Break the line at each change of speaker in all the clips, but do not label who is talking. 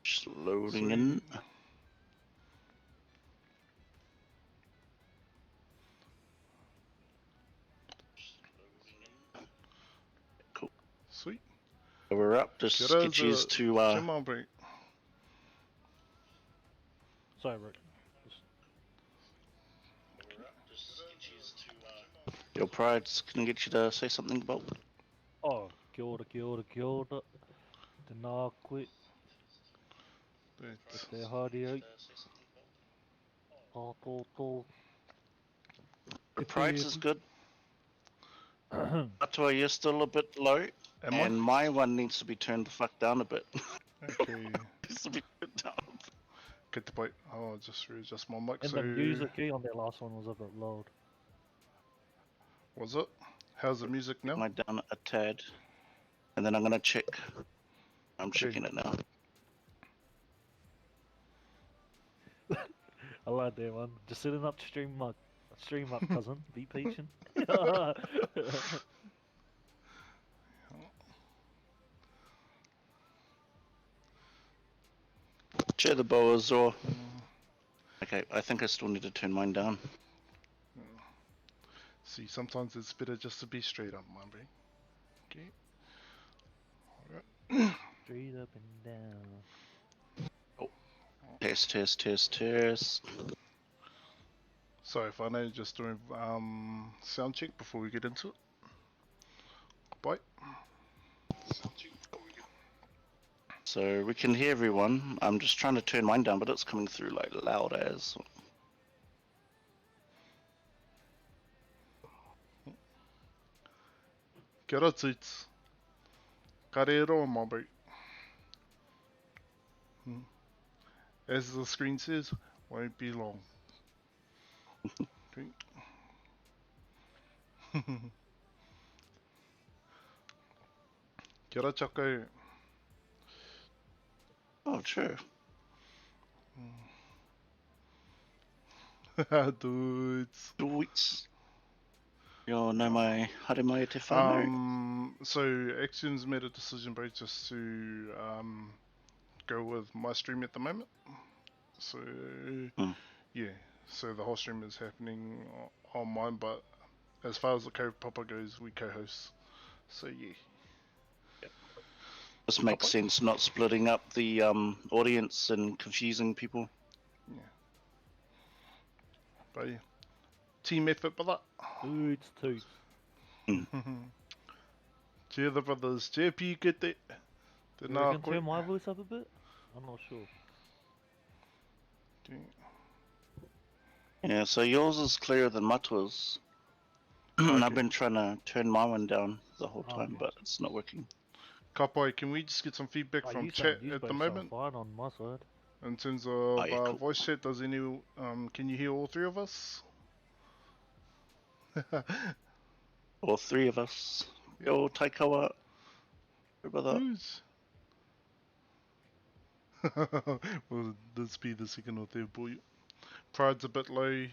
Just loading in. Cool.
Sweet.
So we're up. Just get used to.
Come on, break.
Sorry, Rick.
Your pride's gonna get you to say something about.
Oh, kia ora, kia ora, kia ora. Tēnā koe, te haere ai. Tō.
The pride's is good. Atua, you're still a bit low. And my one needs to be turned the fuck down a bit.
Okay.
Needs to be turned down.
Get the point. I'll just readjust my mic.
And the music key on that last one was a bit loud.
Was it? How's the music now?
My down a tad. And then I'm gonna check. I'm checking it now.
I like that one. Just setting up stream up, cousin. Be patient.
Chair the boas or. Okay, I think I still need to turn mine down.
See, sometimes it's better just to be straight up, my brain. Okay. Alright.
Straight up and down.
Oh. Test.
Sorry if I know, just doing sound check before we get into it. Bye.
So we can hear everyone. I'm just trying to turn mine down, but it's coming through like loud as.
Kia ora, Toots. Ka re roa, my bro. As the screen says, won't be long. Okay. Kia ora, Chaco.
Oh, true.
Dudes.
Yo, no mai haere mai te whānau.
So Action's made a decision, bro, just to go with my stream at the moment. So yeah, so the whole stream is happening on mine, but as far as the co-papa goes, we co-host. So yeah.
This makes sense, not splitting up the audience and confusing people.
Yeah. But yeah. Team effort for that.
Toots.
Cheer the brothers. Cheer Pikete.
You can turn my voice up a bit? I'm not sure.
Okay.
Yeah, so yours is clearer than Matua's. Okay. I've been trying to turn my one down the whole time, but it's not working.
Kapai, can we just get some feedback from chat at the moment?
Fine on my side.
In terms of cool. Voice chat, does any can you hear all three of us?
All three of us. Yo, Taikawa. Brother.
Will this be the second or third boy? Pride's a bit low,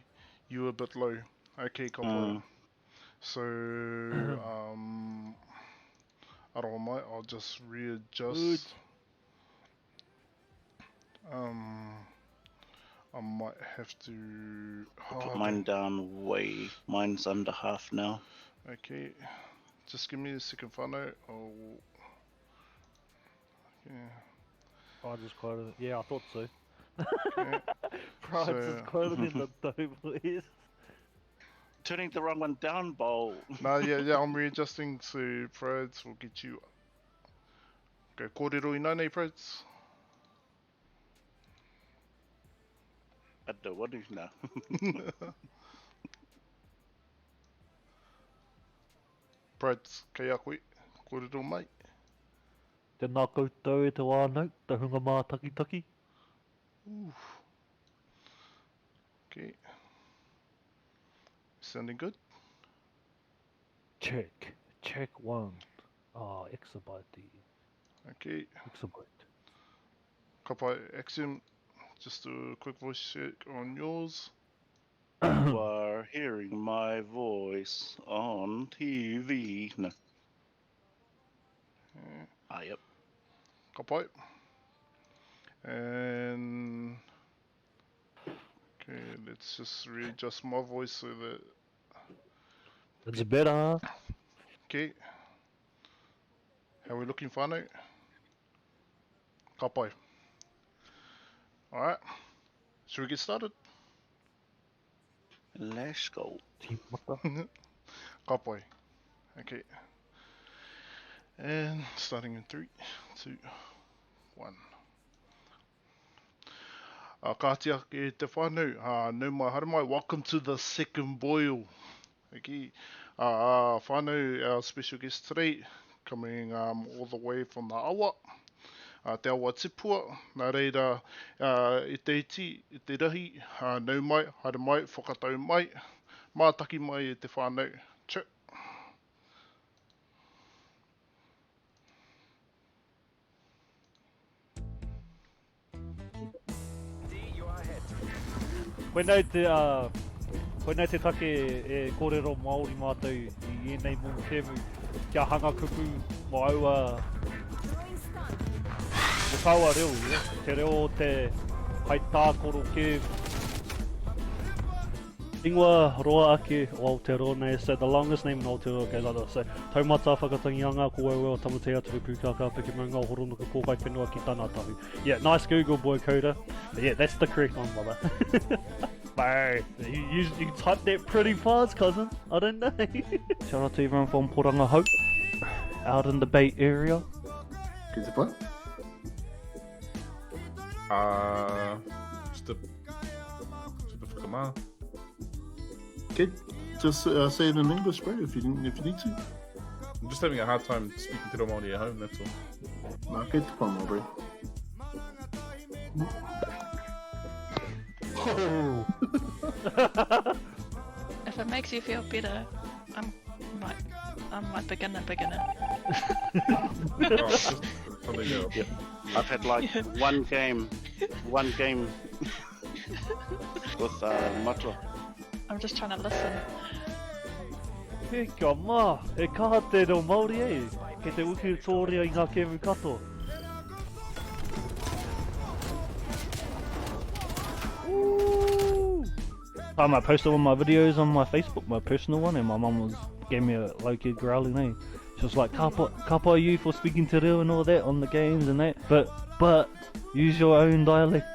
you a bit low. Okay, Kapai. So I don't know, I'll just readjust. I might have to
put mine down way. Mine's under half now.
Okay. Just give me a second, whānau. Yeah.
Pride is quoted. Yeah, I thought so.
Okay.
Pride is quoted in the dope list.
Turning the wrong one down, Bowl.
Nah, yeah, I'm readjusting, so Prides will get you. Go kōrero I nānei, Prides.
I don't want to now.
Prides, kei a koe, kōrero mai.
Tēnā koutou e te wānau, te hunga mā taki.
Okay. Sounding good?
Check one. Exabyte.
Okay.
Exabyte.
Kapai Axiom, just a quick voice check on yours.
You are hearing my voice on TV. No.
Yeah.
Yep.
Kapai. And okay, let's just readjust my voice so that.
It's better.
Okay. How we looking, whānau? Ka pai. Alright. Should we get started?
Let's go.
Ka pai. Okay. And starting in 3, 2, 1. Kātia ke te whānau, nau mai haere mai, welcome to the second boil. Okay. Whānau, our special guest today, coming all the way from the awa. Te awa tipua, nā reira i te iti, i te rahi, nau mai, haere mai, whakatau mai, mātaki mai e te whānau. Tchau.
Koenei te take e kōrero Māori mātou i enei mō tēmu kia hanga kupu mō aua mō kaua reo, te reo te hai tākoro ke ingoa roa ake o Aotearoa, so the longest name in Aotearoa goes like this. So, taumata whakatangianga, ko ewe o tamatea turu pūkaka, piki maunga o horonuka kōkai whenua ki tāna tahu. Yeah, nice Google boy coder. But yeah, that's the correct one, brother. Bro, you typed that pretty fast, cousin. I don't know. Shout out to everyone from Poranga Hope, out in the Bay Area.
Ki te pai? Just a whakamā. Okay, just say it in English, bro, if you need to.
I'm just having a hard time speaking to the Māori at home, that's all.
Nā, kei te whanau, bro.
If it makes you feel better, I'm like beginner.
Oh, just something else.
Yep. I've had like one game with matua.
I'm just trying to listen.
He kia mā, e kaha te reo Māori e, ke te uki tōria I ngā kēmu katoa. I might post one of my videos on my Facebook, my personal one, and my mum gave me a low-key growling name. She was like, kapa you for speaking te reo and all that on the games and that, but use your own dialect.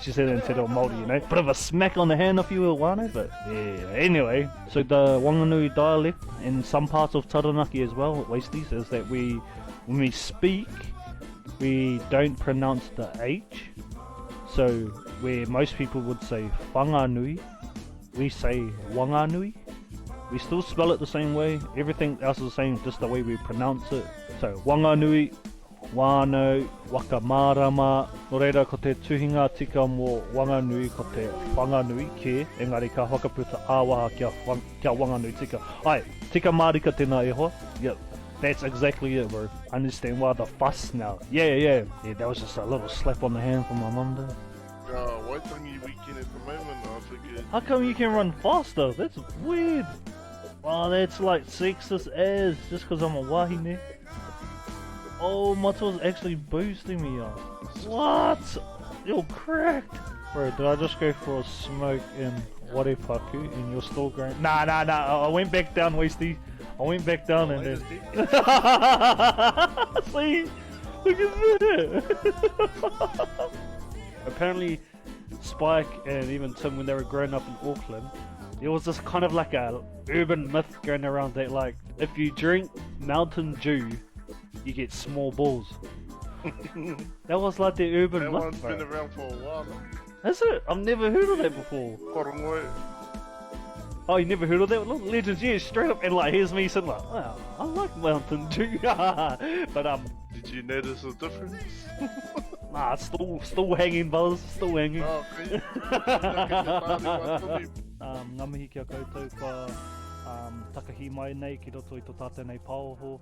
She said in te reo Māori, you know. Bit of a smack on the hand if you were wāne, but yeah. Anyway, so the Wanganui dialect in some parts of Taranaki as well, Wasties, is that when we speak, we don't pronounce the H. So where most people would say whanganui, we say wanganui. We still spell it the same way, everything else is the same, just the way we pronounce it. So wanganui, wānau, wakamarama, no reira ko te tuhinga tika mō wanganui ko te whanganui ke, engari ka whakaputa āwaha kia wanganui tika. Ai, tika marika tēnā e hoa? Yep. That's exactly it, bro. I understand why the fuss now. Yeah, that was just a little slap on the hand from my mum there.
Waitangi weekend at the moment, I figured.
How come you can run faster? That's weird. Oh, that's like sexist as, just because I'm a wahine. Oh, Matua's actually boosting me up. What? You're cracked. Bro, did I just go for a smoke in Warepaku and you're still going? Nah, I went back down, Wasty. I went back down and then... See? Look at that! Apparently, Spike and even Tim, when they were growing up in Auckland, there was this kind of like a urban myth going around that like, if you drink Mountain Dew, you get small balls. That was like the urban myth,
That one's been around for a while.
Is it? I've never heard of that before.
Korongoe.
Oh, you never heard of that? Look, Legends, yeah, straight up, and like, here's me sitting like, wow, I like Mountain Dew. But
Did you notice a difference?
nah, still hanging, Buzz, still hanging.
Oh, okay.
Ngā mihi kia koutou ka takahi mai nei ki roto I tō tātou nei pāoho.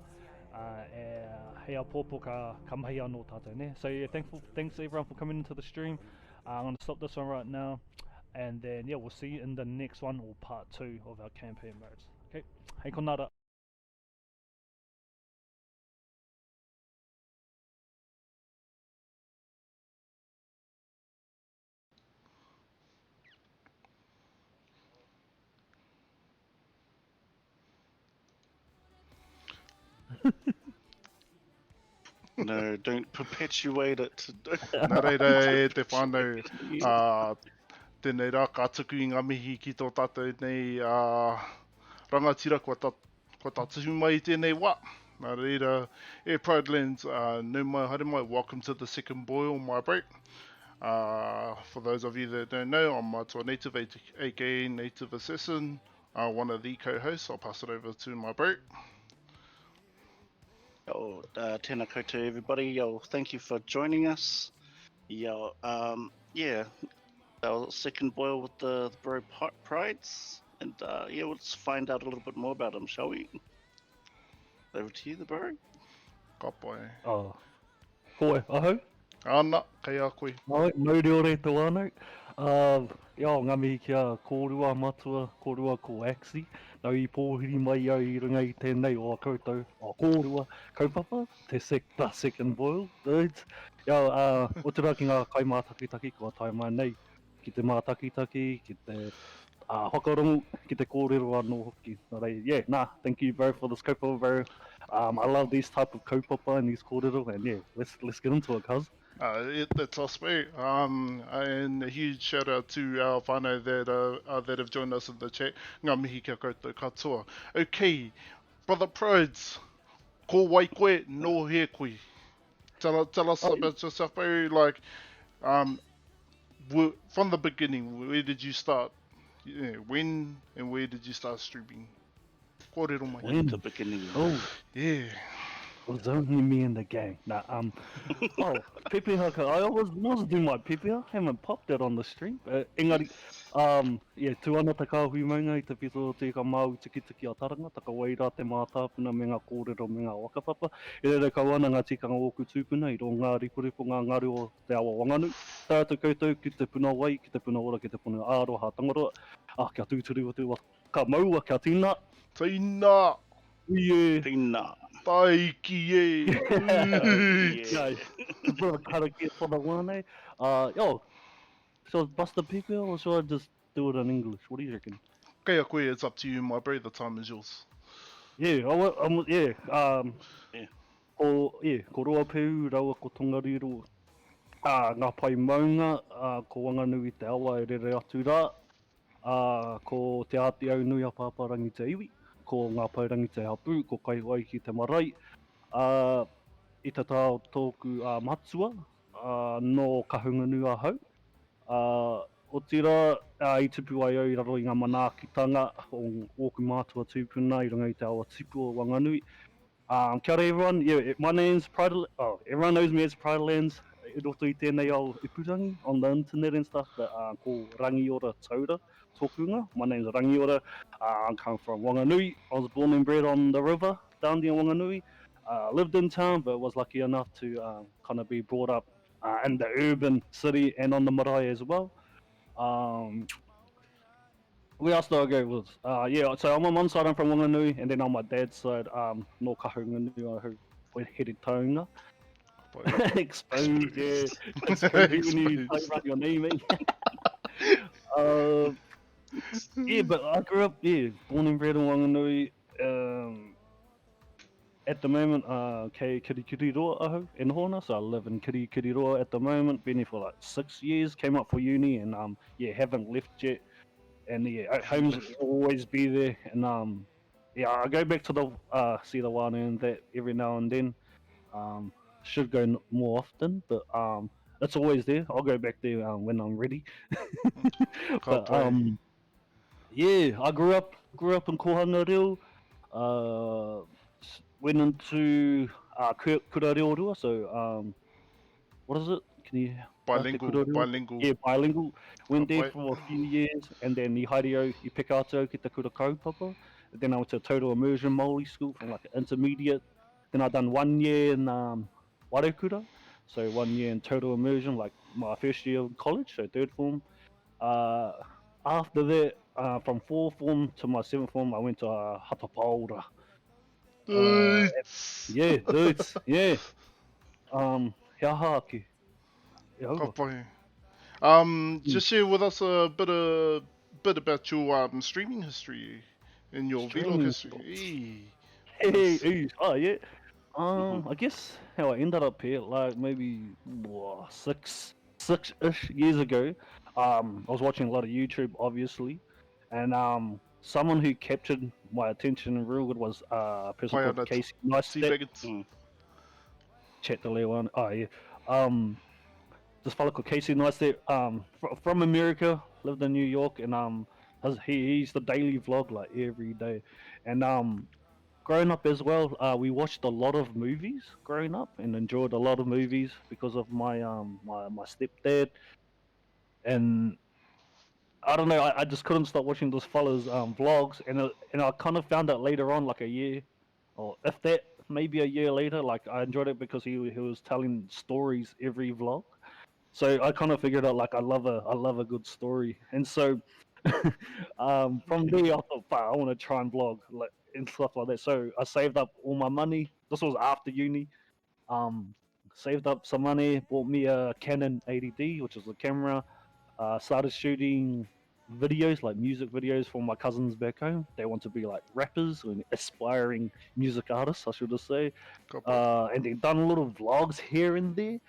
Hei a pōpō ka mahi anō tātou ne. So yeah, thanks everyone for coming into the stream. I'm going to stop this one right now. And then yeah, we'll see you in the next one or part 2 of our campaign modes. Okay, hei konara.
No, don't perpetuate it.
Nā reira e te whānau, tēnei rā ka tuku i ngā mihi ki tō tātou nei rangatira kua tātuhu mai i tēnei wā. Nā reira, PrideLandz, no mai haere mai, welcome to the second boil, my bro. For those of you that don't know, I'm Matua Native, aka Native Assassin, one of the co-hosts. I'll pass it over to my bro.
Yo, tēnā koutou everybody. Yo, thank you for joining us. Yo, yeah, our second boil with the bro Prides. And yeah, let's find out a little bit more about him, shall we? Over to you, the bro.
Ka pai.
Oh. Koe, aho?
Ana, kei a koe.
Ai, nau reo re te wānau. Ia, ngā mihi kia kōrua matua, kōrua ko Axi. Nau I pōhiri mai au I runga I tēnei o a koutou, o kōrua kaupapa, the second boil, dudes. Ia, o te rā ki ngā kaimātakitaki, kua tai mai nei, ki te mātakitaki, ki te whakarongo, ki te kōrero anō hoki. Nā rei, yeah, nah, thank you bro for this kaupapa, bro. I love these type of kaupapa and these kōrero, and yeah, let's get into it, cuz.
That's us, mate. And a huge shout out to our whānau that have joined us in the chat. Ngā mihi kia koutou katoa. Okay, brother Prides, ko wai koe, no he koe. Tell us about yourself, bro. Like, from the beginning, where did you start? Yeah, when and where did you start streaming? Kōrero mai.
In the beginning.
Oh.
Yeah.
It was only me and the gang. Nah, oh, pepe haka. I was doing my pepe. I haven't popped it on the stream. Engari, yeah, tuana te kāhui maunga I te pito te ka mau tiki a taranga, taka waira te mātāpuna me ngā kōrero me ngā wakapapa. E rere kawana ngā tikanga oku tūpuna I ro ngā ripuripo ngā ngāri o te awa wanganu. Tātou koutou ki te puna wai, ki te puna ora, ki te puna āroha tangaroa. Kia tūturi o te wa ka maua, kia tīna.
Tīna!
Yeah.
Tīna.
Taiki e!
Yeah. Bro, karake for the one, eh? Yo, so bust the pepe or should I just do it in English? What do you reckon?
Kei a koe, it's up to you, my bro. The time is yours.
Yeah, yeah,
Yeah.
Ko roa peu, raua ko tongariro. Ngā pai maunga, ko wanganui te awa e rere atu rā. Ko te āti au nui a pāparangi te iwi. Ko ngā paurangi te hapu, ko kai wai ki te marae. I te tāo tōku matua, no ka hunganui a hau. O tira, I tupu ai au I raro I ngā manaakitanga o oku mātua tūpuna I runga I te awa tipu o Wanganui. Kia ora everyone, yeah, my name's PrideLandz. Oh, everyone knows me as PrideLandz. I roto I tēnei au ipurangi on the internet and stuff, but ko Rangiora Taura tōkunga. My name's Rangiora. I come from Wanganui. I was born and bred on the river down there in Wanganui. Lived in town, but was lucky enough to kind of be brought up in the urban city and on the marae as well. Where else do I go with? Yeah, so on my mum's side I'm from Wanganui, and then on my dad's side, no kahunganui, I headed taunga. Exposed, yeah. Exposed when you talk about your name, eh? Yeah, but I grew up, yeah, born and bred in Wanganui. At the moment, kei Kirikiriroa aho in Hona, so I live in Kirikiriroa at the moment. Been here for like 6 years, came up for uni, and yeah, haven't left yet. And yeah, home's always be there. And yeah, I go back to the see the one and that every now and then. Should go more often, but it's always there. I'll go back there when I'm ready. But yeah, I grew up in Kohanga Reo. Went into Kura Reo Rua, so what is it? Can you
bilingual.
Yeah, bilingual. Went there for a few years, and then I haere I pekato ki te kura kaupapa. Then I went to a total immersion Māori school from like intermediate. Then I done 1 year in Warekura, so 1 year in total immersion, like my first year of college, so third form. After that, from 4th form to my 7th form, I went to Hatapaora. Yeah, dudes, yeah. Hea haaki.
Just share with us a bit about your streaming history and your vlog history.
Oh yeah. I guess how I ended up here, like maybe six-ish years ago. I was watching a lot of YouTube, obviously, and someone who captured my attention real good was a person called
PrideLandz.
Casey
Sea
Neistat.
Faggots.
Chat the little one. Oh yeah. Um, this fellow called Casey Neistat, from America, lived in New York, and he's the daily vlog like every day, and growing up as well, we watched a lot of movies growing up and enjoyed a lot of movies because of my stepdad. And I don't know, I just couldn't stop watching those fellas vlogs, and I kind of found out later on, like a year, or if that maybe a year later, like I enjoyed it because he was telling stories every vlog. So I kind of figured out like I love a good story, and so from there I thought, "Fuck, I want to try and vlog like and stuff like that." So I saved up all my money. This was after uni. Um, Saved up some money, bought me a Canon 80D, which is a camera. Started shooting videos, like music videos, for my cousins back home. They want to be like rappers and aspiring music artists, I should just say. And then done little vlogs here and there.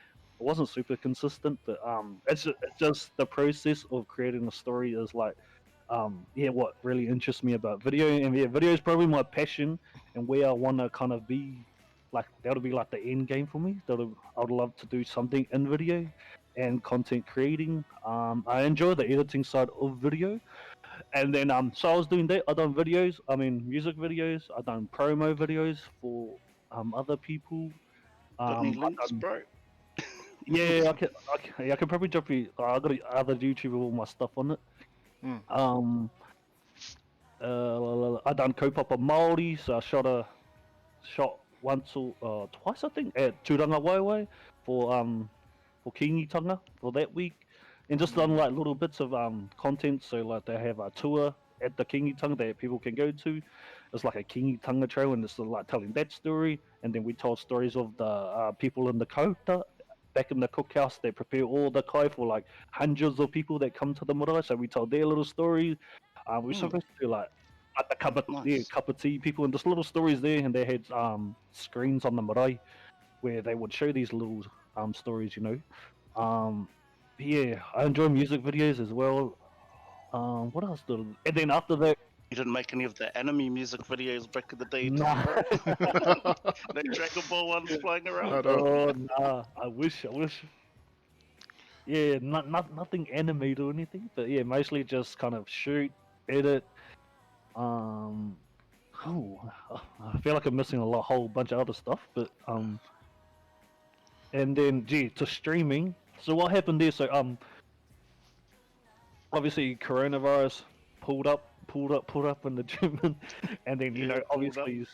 It wasn't super consistent, but it's just the process of creating a story is like, yeah, what really interests me about video. And yeah, video is probably my passion and where I want to kind of be. Like that'll be like the end game for me. I would love to do something in video and content creating. I enjoy the editing side of video, and then so I was doing that. I done videos. I mean, music videos. I done promo videos for other people.
Got any
I
links,
done,
bro?
yeah, I can probably drop you. I got other YouTube with all my stuff on it.
Mm.
I done Kaupapa Māori, so I shot once or twice, I think, at Turanga Waiwai for Kingitanga for that week, and just done like little bits of content. So like they have a tour at the Kingitanga that people can go to. It's like a Kingitanga trail, and it's like telling that story. And then we told stories of the people in the kouta back in the cookhouse. They prepare all the kai for like hundreds of people that come to the marae. So we told their little stories. We're supposed to do like the
Nice.
cup of tea people and just little stories there, and they had screens on the marae where they would show these little stories, you know. Yeah, I enjoy music videos as well. What else did? And then after that,
You didn't make any of the anime music videos back in the day, did
nah,
you, bro? That Dragon Ball ones flying around.
oh nah, I wish. Yeah, nothing animated or anything, but yeah, mostly just kind of shoot, edit. Um, oh, I feel like I'm missing a whole bunch of other stuff, but and then gee, to streaming. So what happened there? So obviously coronavirus pulled up in the gym, and then you
Yeah,
know
pulled up.
obviously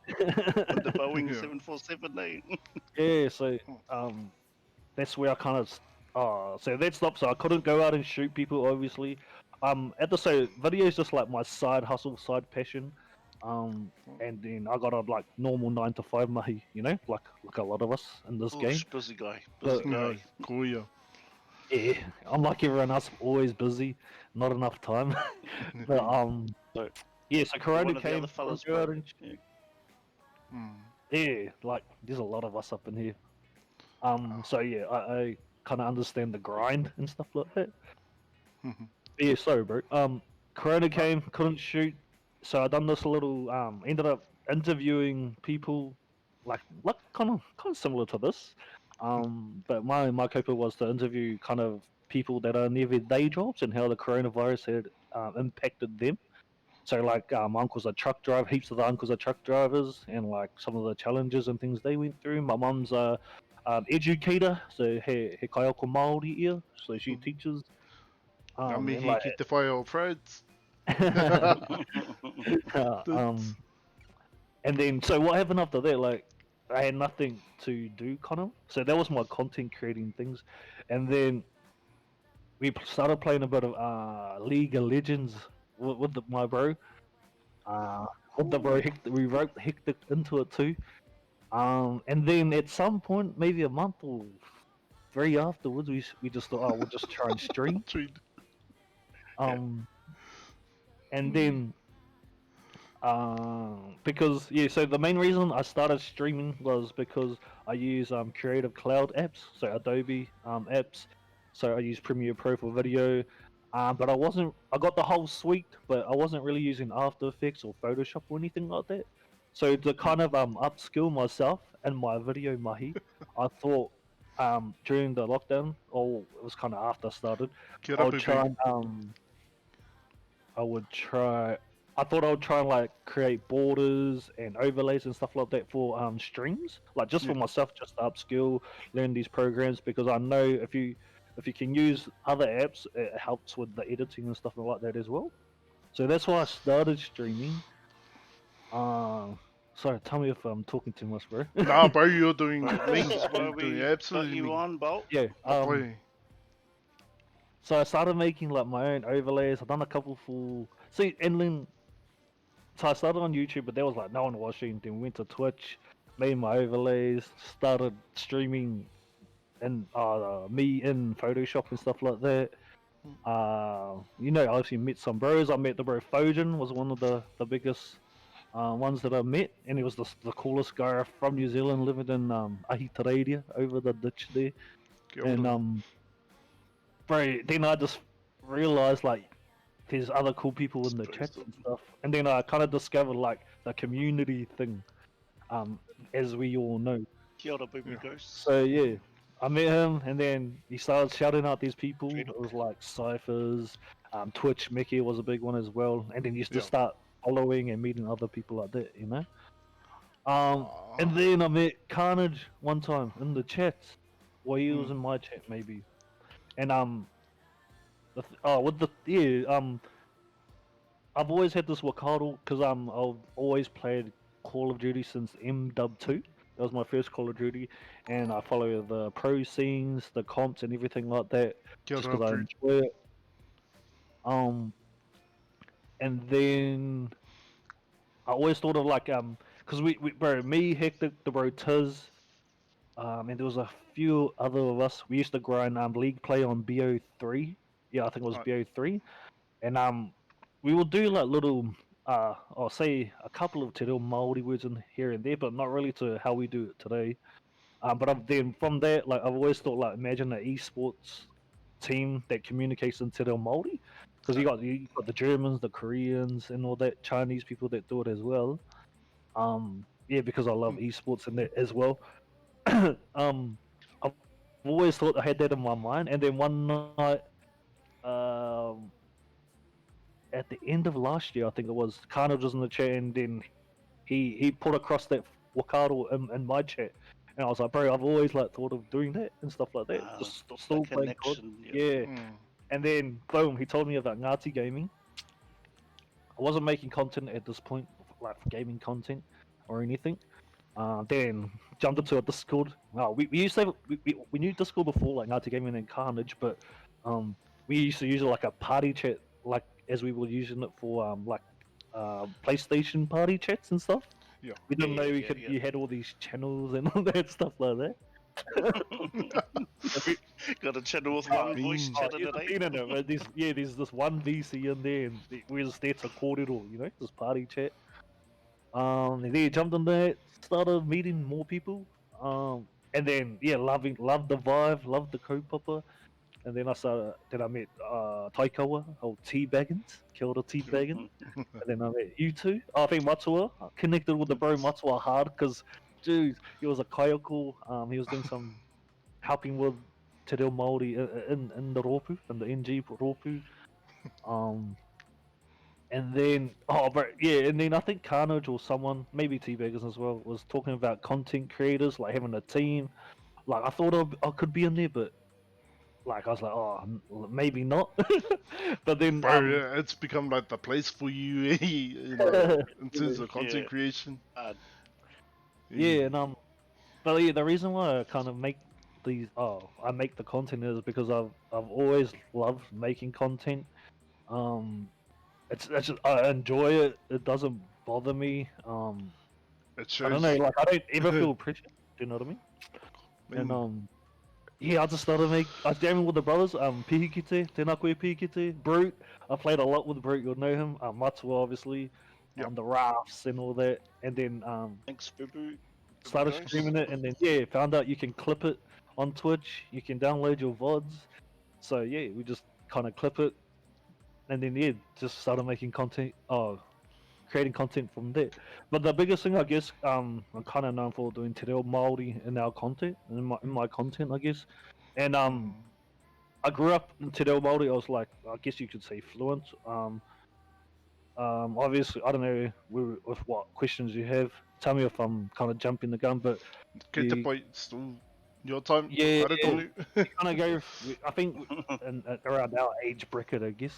With the Boeing
Yeah.
747, eh?
yeah. So that's where I kind of so that stopped. So I couldn't go out and shoot people. Obviously, at the so video is just like my side hustle, side passion. And then I got a like normal 9 to 5 mahi, you know, like a lot of us in this game.
Busy guy. Busy
But-
No,
guy.
Koya.
Yeah, I'm like everyone else, always busy, not enough time. But
So,
yeah, so
one
Corona
of the
came.
other fellas,
go out
bro.
and
Yeah.
Mm.
yeah, like there's a lot of us up in here. So yeah, I kind of understand the grind and stuff like that. Yeah, sorry, bro. Corona came, couldn't shoot, so I done this little. Ended up interviewing people, like kind of similar to this. But my copa was to interview kind of people that are in their day jobs and how the coronavirus had impacted them. So like my uncle's a truck driver, heaps of the uncles are truck drivers, and like some of the challenges and things they went through. My mum's a educator, so he kaioko Māori ia, so she teaches.
Ngā
And
mihi
like,
ki te whai o Prides.
um, and then so what happened after that? Like, I had nothing to do, kind of. So that was my content creating things, and then we started playing a bit of League of Legends with my bro. With the bro, we roped Hectic into it too. And then at some point, maybe a month or three afterwards, we just thought, oh, we'll just try and stream.
Treat.
And then Because yeah, so the main reason I started streaming was because I use Creative Cloud apps, so Adobe apps. So I use Premiere Pro for video, but I got the whole suite, but I wasn't really using After Effects or Photoshop or anything like that. So to kind of upskill myself and my video mahi, I thought during the lockdown, or it was kind of after I started,
Kia
I
ora,
would try
Pipi.
and I would try. I thought I would try and like create borders and overlays and stuff like that for streams, like just
Yeah.
for myself, just to upskill, learn these programs because I know if you can use other apps, it helps with the editing and stuff like that as well. So that's why I started streaming. Sorry, tell me if I'm talking too much, bro.
Nah, bro, you're doing
But
me.
this is why
You're doing
we got
absolutely
you
me.
on, Bolt.
Yeah.
Boy.
So I started making like my own overlays. I've done a couple for see, and then so I started on YouTube, but there was like no one watching. Then went to Twitch, made my overlays, started streaming, and me in Photoshop and stuff like that. I actually met some bros. I met the bro Foden was one of the biggest ones that I met, and he was the coolest guy from New Zealand, living in Ahitereiria over the ditch there.
Kia
And
ora.
bro, then I just realized like there's other cool people in the chats and stuff. And then I kind of discovered like the community thing, as we all know.
Kia ora, baby
Yeah.
ghost.
So yeah, I met him, and then he started shouting out these people.
Straight
It was like ciphers, Twitch. Mickey was a big one as well. And then you used to
Yeah.
start following and meeting other people like that, you know. And
Ah,
then I met Carnage one time in the chats. Well, he was
Mm.
in my chat maybe. And with the I've always had this Wakado because I've always played Call of Duty since MW2. That was my first Call of Duty, and I follow the pro scenes, the comps, and everything like that,
Kia
just
ora,
because I
Prude.
enjoy it. And then I always thought of like because we bro, me, Hector, the bro Tiz, and there was a few other of us. We used to grind league play on BO3. Yeah, I think it was
Right.
BO3, and we will do like little I'll say a couple of te reo Māori words in here and there, but not really to how we do it today. But then from that, like I've always thought, like imagine an esports team that communicates in te reo Māori, because you got the Germans, the Koreans, and all that Chinese people that do it as well. Yeah, because I love esports and that as well. I've always thought I had that in my mind, and then one night, um, at the end of last year, I think it was, Carnage was in the chat, and then he put across that Wakado in my chat, and I was like, bro, I've always like thought of doing that and stuff like that.
Ah,
Just
the
still playing COD.
connection.
Yeah,
Mm.
and then boom, he told me about Ngati Gaming. I wasn't making content at this point, like gaming content or anything. Then jumped into a Discord. We used to have, we knew Discord before, like Ngati Gaming and Carnage, but we used to use it like a party chat, like as we were using it for PlayStation party chats and stuff.
Yeah.
We didn't know
Yeah.
you had all these channels and all that stuff like that.
Got a channel with one voice
Oh,
chatting
Here's the
at
thing
8.
in it, but there's this one VC in there, and we're just there to record it all, this party chat. And then he jumped in there, started meeting more people. And then loved the vibe, loved the co-popper. And then I met Taikawa, or T Baggins, Kia ora T Baggins. And then I met you two. I think Matua. I connected with the bro Matua hard because, dude, he was a kayako. He was doing some helping with te reo Māori in the Ropu, in the NG Ropu. And then, and then I think Carnage or someone, maybe T-Baggers as well, was talking about content creators, like having a team. Like, I thought I could be in there, but, like, I was like, oh, maybe not. But then,
Bro, yeah, it's become like the place for you in terms of content
Yeah.
creation.
yeah, and, but yeah, the reason why I kind of make I make the content is because I've always loved making content. It's just, I enjoy it. It doesn't bother me.
It
I
shows.
don't know, like I don't ever feel pressure. Do you know what I mean?
Man,
And yeah, I just started I was jamming with the brothers. Pihikite, Tēnā koe Pihikite, Brute. I played a lot with Brute. You'll know him. Matua, obviously.
Yep.
on the rafts and all that, and then
Thanks, Boo Boo.
started
guys.
streaming it, and then found out you can clip it on Twitch. You can download your VODs. So yeah, we just kind of clip it, and then just started making content. Creating content from there. But the biggest thing, I guess, I'm kind of known for doing te reo Māori in our content, in my content, I guess. And I grew up in te reo Māori. I was like, I guess you could say fluent. Obviously, I don't know with what questions you have. Tell me if I'm kind of jumping the gun, but
Kei te pai, still your time.
yeah,
Haere tonu.
kind of go. I think around our age bracket, I guess.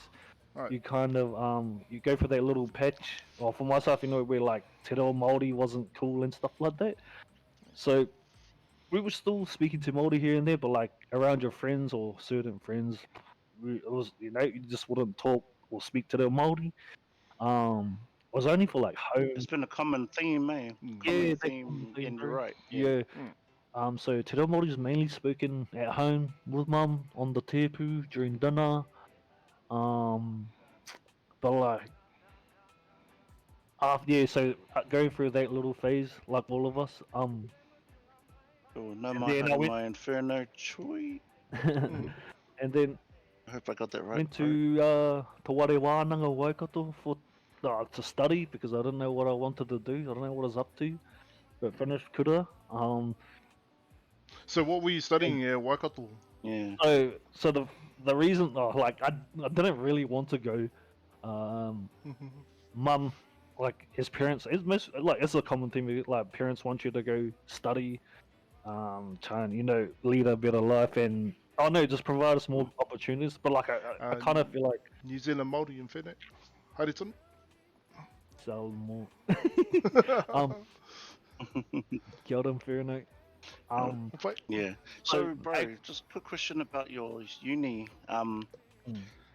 Right.
You kind of you go for that little patch. Or for myself, where like te reo Māori wasn't cool and stuff like that. So we were still speaking to Māori here and there, but like around your friends or certain friends, it was you just wouldn't talk or speak to the Māori. It was only for like home.
It's been a common theme, eh?
Mm.
Common
Yeah,
theme, and you're right.
Yeah.
Mm.
So te reo Māori is mainly spoken at home with mum on the tepu during dinner. But like so going through that little phase, like all of us,
Oh, no
And
mai
then I
haere
went-
mai inferno chui.
and then
I hope I got that right.
went
bro.
to Te Ware Wānanga Waikato for to study because I didn't know what I wanted to do. I don't know what I was up to, but finished kura.
So what were you studying at Waikato?
Yeah.
So the reason, I didn't really want to go. Mum, like his parents, it's a common thing. Like parents want you to go study, try and lead a better life, and just provide us more opportunities. But like I kind of feel like
New Zealand Māori in whene. Haere tonu.
sell more. Kia ora, Whirunau.
Whai.
Yeah. So, bro, just a quick question about your uni.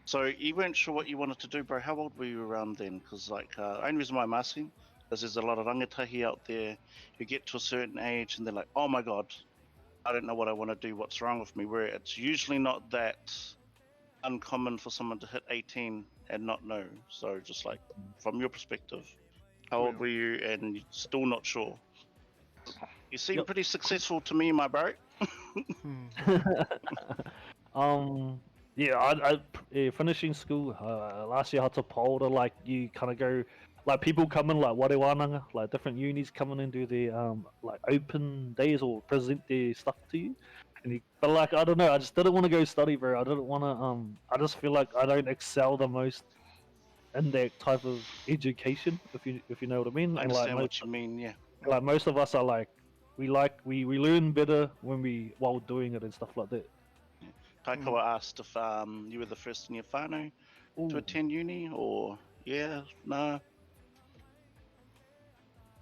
So you weren't sure what you wanted to do, bro. How old were you around then? Because, only reason why I'm asking is there's a lot of rangatahi out there who get to a certain age and they're like, oh my god, I don't know what I want to do. What's wrong with me? Where it's usually not that uncommon for someone to hit 18 and not know. So, just like from your perspective, how old were you and you're still not sure? You seem
Yep.
pretty successful to me, my bro.
I finishing school last year. I had to polder like you kind of go like people come in like Ware Wānanga, like different unis come in and do their like open days or present their stuff to you. But like I don't know, I just didn't want to go study, bro. I didn't want to. I just feel like I don't excel the most in that type of education, if you know what I mean.
I
And
understand
like
what you mean, yeah.
most of us are like we learn better while doing it and stuff like that.
Kaikawa asked if you were the first in your whānau to
Ooh.
attend uni, or yeah, no.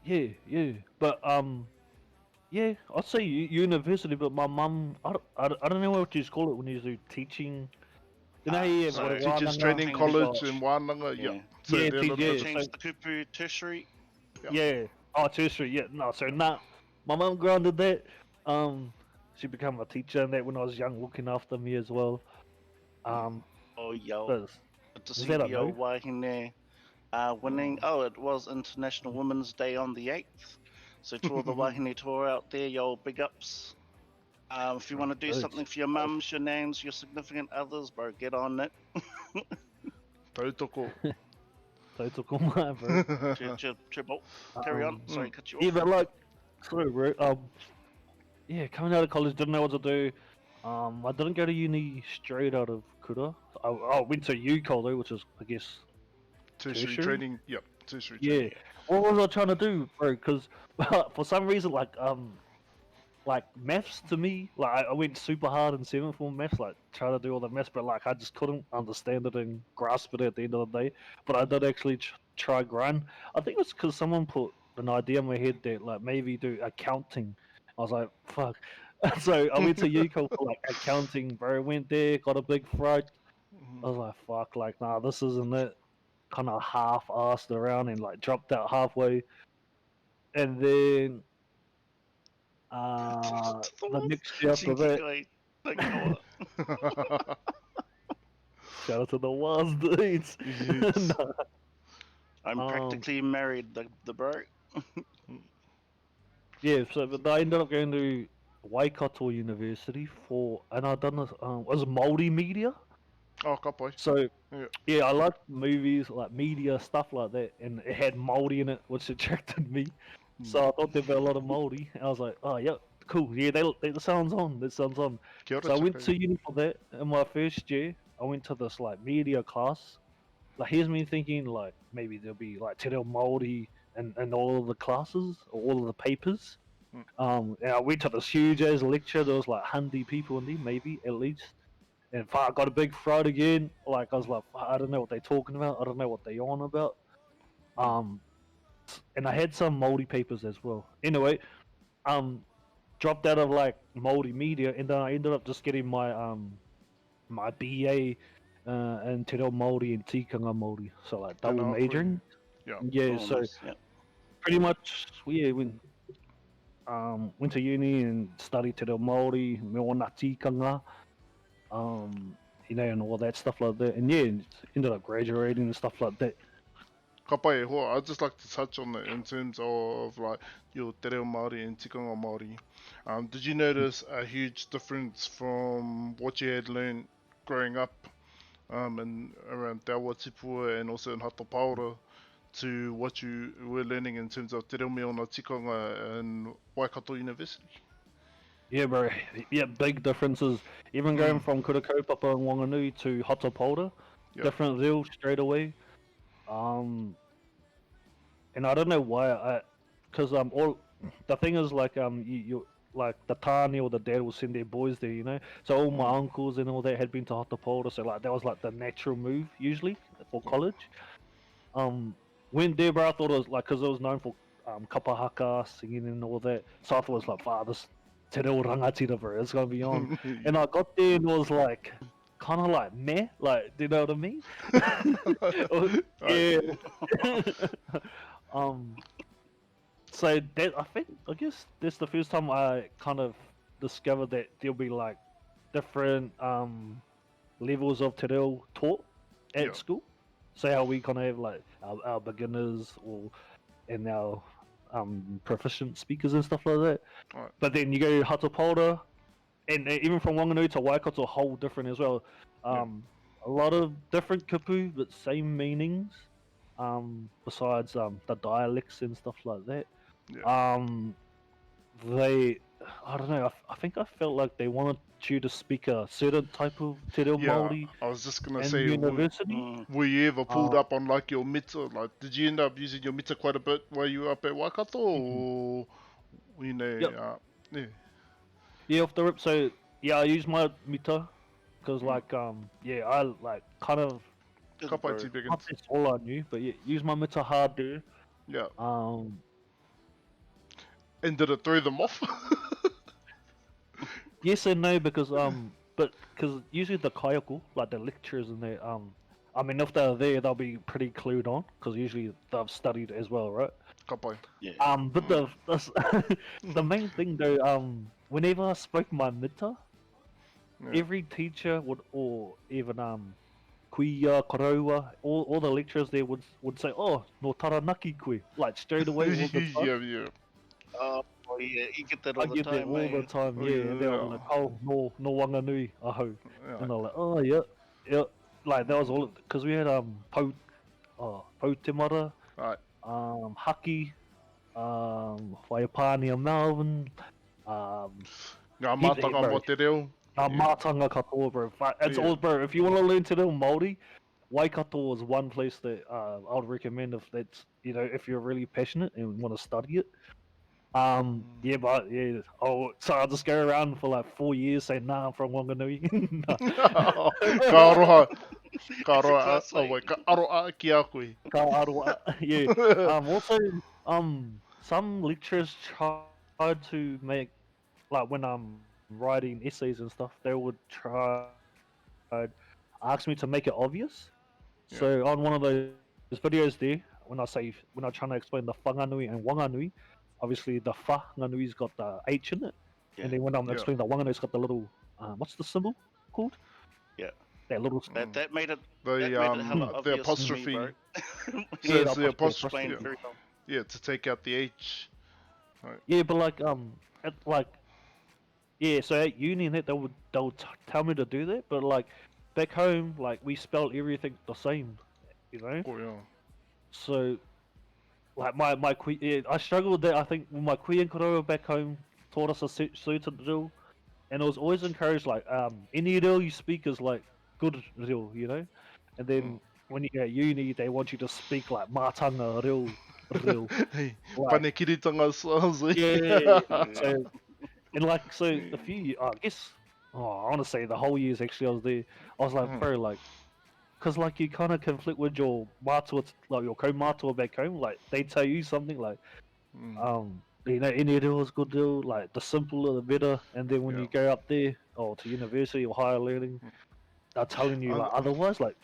Yeah, but yeah, I'd say university, but my mum, I don't know what you call it when you do teaching. You know, how you have
so
Ware
Teachers
Wānanga,
Training
things
College
like-
in Wānanga,
Yeah.
yeah. So
Yeah,
they're a little
yeah.
bit-
Changed the kupu tertiary.
Yeah. Oh, tertiary. Yeah. No. So my mum grounded that. She became a teacher and that when I was young, looking after me as well.
Oh, yo.
But
Good to
is
see
that a
your
no?
wahine winning. Oh, it was International Women's Day on the 8th. So to all the wahine tour out there, yo, big ups. If you want to do
Good.
something for your mums, your nans, your significant others, bro, get on it.
Tautoko.
Tautoko mai, bro.
Triple. Carry on. Sorry, cut you off.
Yeah, but like, sorry, bro. Yeah, coming out of college, didn't know what to do. I didn't go to uni straight out of kura. I went to UCO though, which is, I guess,
Tertiary
Tertiary?
training, yep. Tertiary
yeah.
training.
What was I trying to do, bro? Because for some reason, like maths to me, like I went super hard in 7th form maths, like trying to do all the maths, but like I just couldn't understand it and grasp it at the end of the day. But I did actually try grind. I think it's because someone put an idea in my head that like maybe do accounting. I was like, fuck. So I went to UCO for like accounting, bro. Went there, got a big fright. I was like, fuck, like nah, this isn't it. Kind of half-assed around and like dropped out halfway. And then the next year after that, shout out to the Waz dudes.
Yes.
No.
I I'm practically married, the bro.
Yeah, so but I ended up going to Waikato University and I done this, was multimedia.
Oh, ka pai.
So
Yeah.
yeah, I like movies, like media stuff like that, and it had Māori in it, which attracted me. So I thought there'd be a lot of Māori, and I was like, oh yeah, cool, yeah, that sounds on, that sounds on.
Kia ora,
So I went
Chuck,
to uni for that. In my first year, I went to this like media class. Like here's me thinking like maybe there'll be like te reo Māori in all of the classes or all of the papers. And I went to this huge ass lecture. There was like 100 people in there, maybe at least. And fuck, I got a big fright again. Like I was like, fuck, I don't know what they're talking about. I don't know what they on about. Um, and I had some Māori papers as well. Anyway, dropped out of like multimedia, and then I ended up just getting my BA in te reo Māori and tikanga Māori. So like double
Tēnā koe.
majoring.
Yeah.
Yeah,
Oh,
so
nice. Yeah.
pretty much went to uni and studied te reo Māori, me o ngā tikanga. And all that stuff like that. And yeah, ended up graduating and stuff like that.
Ka pai e hoa. I'd just like to touch on that in terms of like your te reo Māori and tikanga Māori. Did you notice a huge difference from what you had learned growing up in around Te Awa Tipua and also in Hatopaora to what you were learning in terms of te reo me o ngā tikanga in Waikato University?
Yeah, bro. Yeah, big differences. Even going from Kurakaupapa and Wanganui to Hatopaora,
Yeah.
different deal straight away. And I don't know why. Because all the thing is like you like the tāne or the dad will send their boys there, you know. So all my uncles and all that had been to Hatopaora, so like that was like the natural move usually for college. Went there, bro. I thought it was like because it was known for kapahaka singing and all that. So I thought it was like, this te reo rangatira, bro. It's gonna be on. And I got there and it was like kind of like meh, like do you know what I mean? Yeah. So that I guess that's the first time I kind of discovered that there'll be like different levels of te reo taught at
Yeah.
school. So how we kind of have like our beginners and our proficient speakers and stuff like that.
Right.
But then you go to Hatopaora, and even from Wanganui to Waikato, a whole different as well. A lot of different kapu, but same meanings. Besides the dialects and stuff like that.
Yeah.
I don't know. I think I felt like they wanted you to speak a certain type of te reo Māori
I was just gonna
in
say,
university.
were you ever pulled up on like your mita? Like, did you end up using your mita quite a bit while you were up at Waikato, or you know? Yeah.
Yeah, off the rip. So yeah, I use my mita because like I like kind of
Ka pai te
not that's all I knew, but yeah, use my mita hard there.
Yeah. And did it throw them off?
Yes and no, because because usually the kaiako, like the lecturers and they I mean if they're there they'll be pretty clued on because usually they've studied as well, right?
Ka pai.
Yeah.
But the main thing though, whenever I spoke my mita, every teacher would, or even kuia, karaua, all the lecturers there would say, oh, no taranaki koe, like straight away all the time.
Yeah.
Oh yeah, you get that all
I
the
get that
time,
all the
mate.
time,
Oh,
yeah.
yeah,
And they were
yeah.
like, oh, no wanganui, aho.
Yeah.
And I'm like, oh, yeah. Like, that was all, because we had, Pau Te Mara,
Right.
Haki, Waiapānia Melvin,
Ngā
He's
mātanga
bro.
mo te reo.
Mātanga katoa, bro. It's
Yeah.
all, bro. If you want to learn te reo Māori, Waikato is one place that I would recommend if that's, if you're really passionate and want to study it. Yeah, but yeah. Oh, so I'll just go around for like 4 years saying, nah, I'm from Wanganui. Nah.
Ka aroha. Ka
It's a
aroha.
class,
Oh,
mate.
wait. Ka aroha ki a koe.
Ka aroa. Yeah. Also, some lecturers try to make, like when I'm writing essays and stuff, they would try ask me to make it obvious.
Yeah.
So on one of those videos there, when I'm trying to explain the whanganui and wanganui, obviously the whanganui's got the H in it,
Yeah.
and then when I'm
Yeah.
explaining the wanganui's got the little what's the symbol called?
Yeah.
that little.
That made it
The
that made it hella
the
obvious to me,
apostrophe.
bro.
So
Yeah,
it's the apostrophe.
Explained
Yeah,
very well.
yeah, to take out the H.
Yeah, but like like yeah. So at uni, and that they would tell me to do that, but like back home, like we spell everything the same, you know.
Oh yeah.
So like yeah, I struggled with that. I think when my Korean koroa back home taught us a certain drill, and it was always encouraged like any drill you speak is like good drill, you know. And then when you get at uni, they want you to speak like matanga drill,
Hey,
like
panekiritanga sounds like.
yeah.
Yeah.
So and like so a few, I guess, I want to say the whole years actually I was there. I was like, bro, like. Cause like you kind of conflict with your matua, like your co-matua back home. Like they tell you something like, you know, any deal is good deal. Like the simpler the better. And then when
Yeah.
you go up there or to university or higher learning, they're telling you like otherwise. Like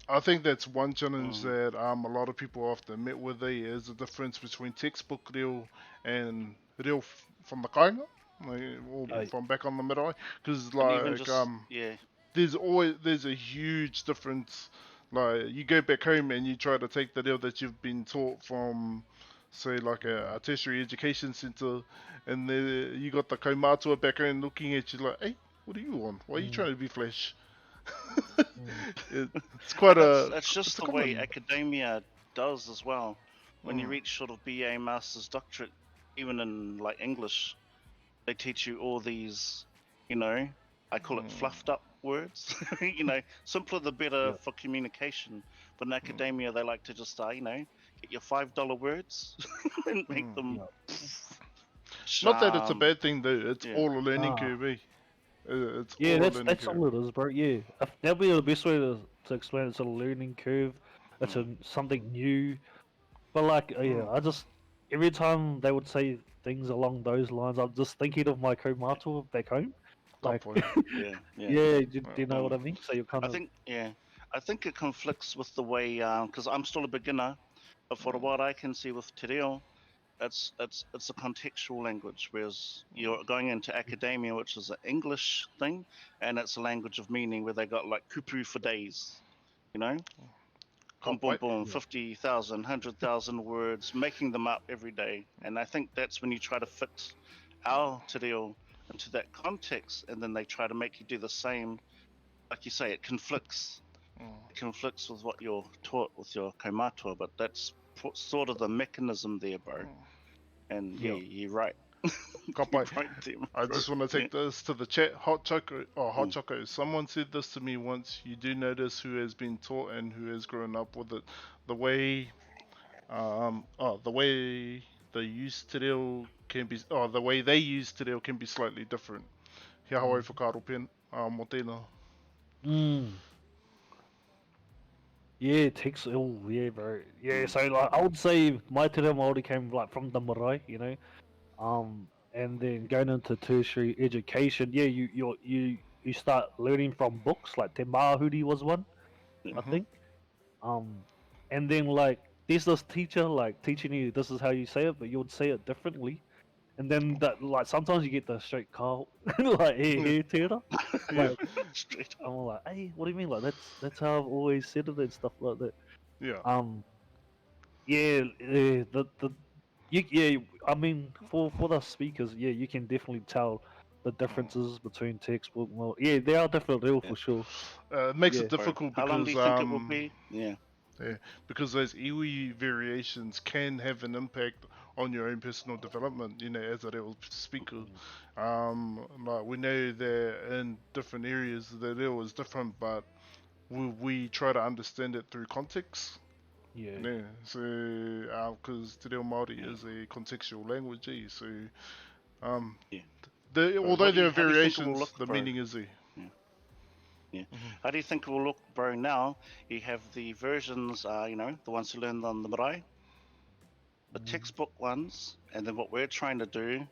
I think that's one challenge
Mm.
that a lot of people often met with is the difference between textbook reo and reo from the kainga, like, or
uh,
from back on the marae. Because
And even
like
just yeah.
there's a huge difference. Like you go back home and you try to take the reo that you've been taught from, say like a tertiary education centre, and then you got the kaumatua back home looking at you like, hey, what are you on? Why are you trying to be flash? It's quite
That's
it's
just
a
the way
common.
academia does as well. When you
Mm,
reach sort of BA, master's, doctorate, even in like English, they teach you all these, you know, I call it fluffed up words. You know, simpler the better
yeah,
for communication. But in academia, they like to just, you know, get your $5 words and make
mm.
them
yeah.
Not that it's a
charm.
bad thing though. It's
Yeah.
all a learning
Ah,
curve, eh? It's
yeah.
all a learning
That's
curve.
all it is, bro. Yeah, that'll be the best way to explain it. It's a learning curve. It's
Mm.
something new. But like, yeah,
Mm.
I just every time they would say things along those lines, I'm just thinking of my co-matua back home. Like,
Top way.
Yeah. Yeah.
yeah, do you know what
Mm.
I mean? So you're kind
I
of
think, yeah, I think it conflicts with the way, because I'm still a beginner, but for what I can see with Te Reo, it's a contextual language, whereas you're going into academia, which is an English thing, and it's a language of meaning where they got like kupu for days, you know, boom,
Top
boom,
way.
boom,
yeah,
50,000, 100,000 words, making them up every day, and I think that's when you try to fit our Te Reo into that context, and then they try to make you do the same. Like you say, it conflicts. It conflicts with what you're taught with your kaumatua, but that's sort of the mechanism there, bro. And yeah,
yeah.
you're right. You're
Kapai.
right there,
I
bro.
just want to
Yeah.
take this to the chat. Hot Choco. Oh, Hot
Mm.
Choco. Someone said this to me once. You do notice who has been taught and who has grown up with it. The way, the way they use te reo can be, the way they use te reo can be slightly different. He hawai whakaro pen, mo tēnā.
Mm. Yeah, it takes. Oh, yeah, bro. Yeah,
Mm.
so like I would say my te reo Māori came like from the marae, you know. And then going into tertiary education, yeah, you start learning from books. Like Te Māhuri was one, I
Mm-hmm.
think. Um, and then like there's this teacher like teaching you this is how you say it, but you would say it differently. And then that like sometimes you get the straight call like hey tērā.
Yeah,
Like
Straight up.
I'm like, hey, what do you mean? Like that's how I've always said it and stuff like that.
yeah.
Yeah, the yeah. I mean, for the speakers, yeah, you can definitely tell the differences between textbook. Well, yeah, they are different, real
Yeah,
for sure.
It makes
Yeah,
it
bro.
difficult
How long do
because
you think it will be? Yeah.
yeah, because those iwi variations can have an impact on your own personal development. You know, as a reo speaker, like we know that in different areas the reo is different, but we try to understand it through context.
yeah,
Yeah, so because te reo Māori is a contextual language, so um,
Yeah. Bro,
although there are
how do you think it will
variations,
look,
the
bro?
meaning is there.
Yeah. Yeah. How do you think it will look, bro? Now you have the versions, you know, the ones who learned on the marae, the textbook ones, and then what we're trying to do,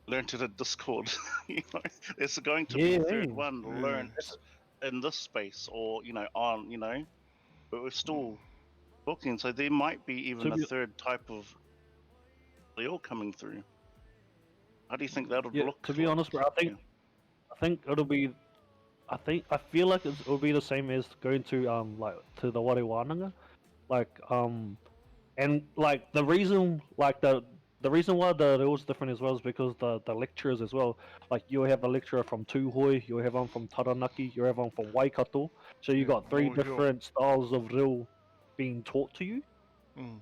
learn to the Discord. You know, there's going to be a
yeah,
third
hey.
one
Yeah.
learnt in this space, or you know, on, you know, but we're still talking. So there might be
To
even a
be
third type of Leo coming through. How do you think that would
yeah,
look
to be
like?
honest, bro,
Yeah.
I think it'll be I feel like it'll be the same as going to like to the Ware Wānanga, like and like the reason why the rules different as well is because the lecturers as well. Like you'll have a lecturer from Tūhoi, you'll have one from Taranaki, you'll have one from Waikato. So you
Yeah,
got three
more here.
different styles of reel being taught to you.
Mm.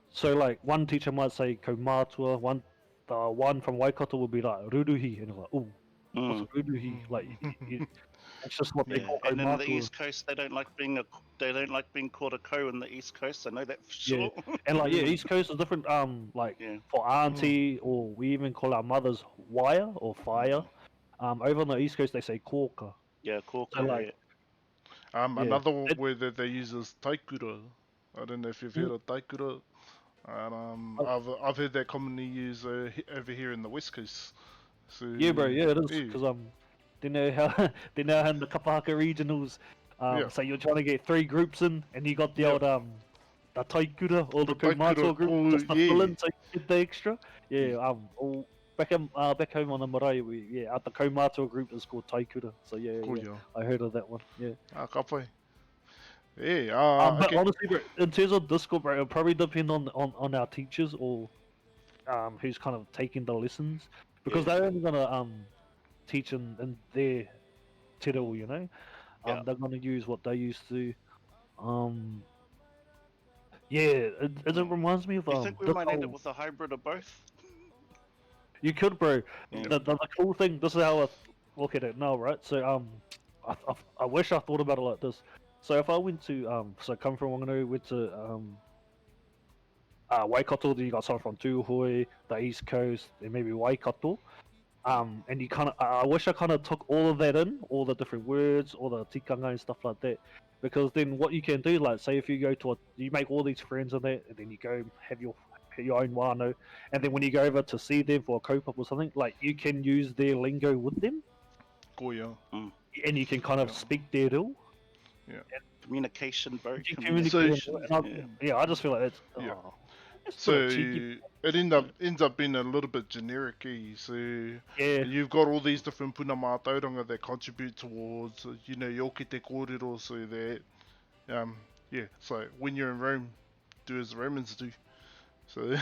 So like one teacher might say kaumātua, the one from Waikato will be like ruruhi, and you're like, oh, what's
Mm.
ruruhi? Like it's just what they
Yeah,
call
and in the
kaumātua.
East Coast, they don't like being called a ko in the East Coast. I know that for
Yeah.
sure.
And like yeah, East Coast is different. Like
Yeah.
for auntie, or we even call our mothers wire or fire. Over on the East Coast they say koka.
Yeah, ko
So like yeah,
Another
it,
word that they use is taikura. I don't know if you've heard of taikura. And
uh,
I've heard that commonly used over here in the West Coast. So
yeah, bro, yeah, it is
yeah,
because they know how they know how in the Kapahaka regionals.
yeah,
So you're trying to get 3 groups in, and you got the
yeah.
old the taikura or the
The taikura
kaumātua group
call,
just to
yeah.
fill in, so you get the extra. Yeah, all, back home on the marae, the kaumātua group is called taikura. So yeah,
Cool,
yeah,
yeah.
I heard of that one. Yeah.
Ka pai. Yeah,
But
okay.
honestly, bro, in terms of Discord, bro, it'll probably depend on our teachers or who's kind of taking the lessons, because
Yeah.
they're only gonna teach in their te reo, you know.
Yeah.
They're gonna use what they used to. Um, yeah, it reminds me of
You think we
this
might end up
whole.
with a hybrid of both?
You could, bro.
Yeah.
The cool thing. This is how I look at it now, right? So I wish I thought about it like this. So if I went to so come from Wanganui, went to Waikato, then you got someone from Tūhoi, the East Coast, and maybe Waikato. And you kind of, I wish I kind of took all of that in, all the different words, all the tikanga and stuff like that, because then what you can do, like, say if you go to you make all these friends and that, and then you go have your own wano, and then when you go over to see them for a kaupapa or something, like you can use their lingo with them,
Cool, yeah.
and you can kind of speak their reel.
Communication, bro.
You
Communication.
yeah, I just feel like it's,
Yeah.
oh, it's a
So
bit cheeky.
it ends up being a little bit generic, eh? So
Yeah.
you've got all these different puna mātauranga that contribute towards, your ki te kōrero, so that, yeah, so when you're in Rome, do as the Romans do. So,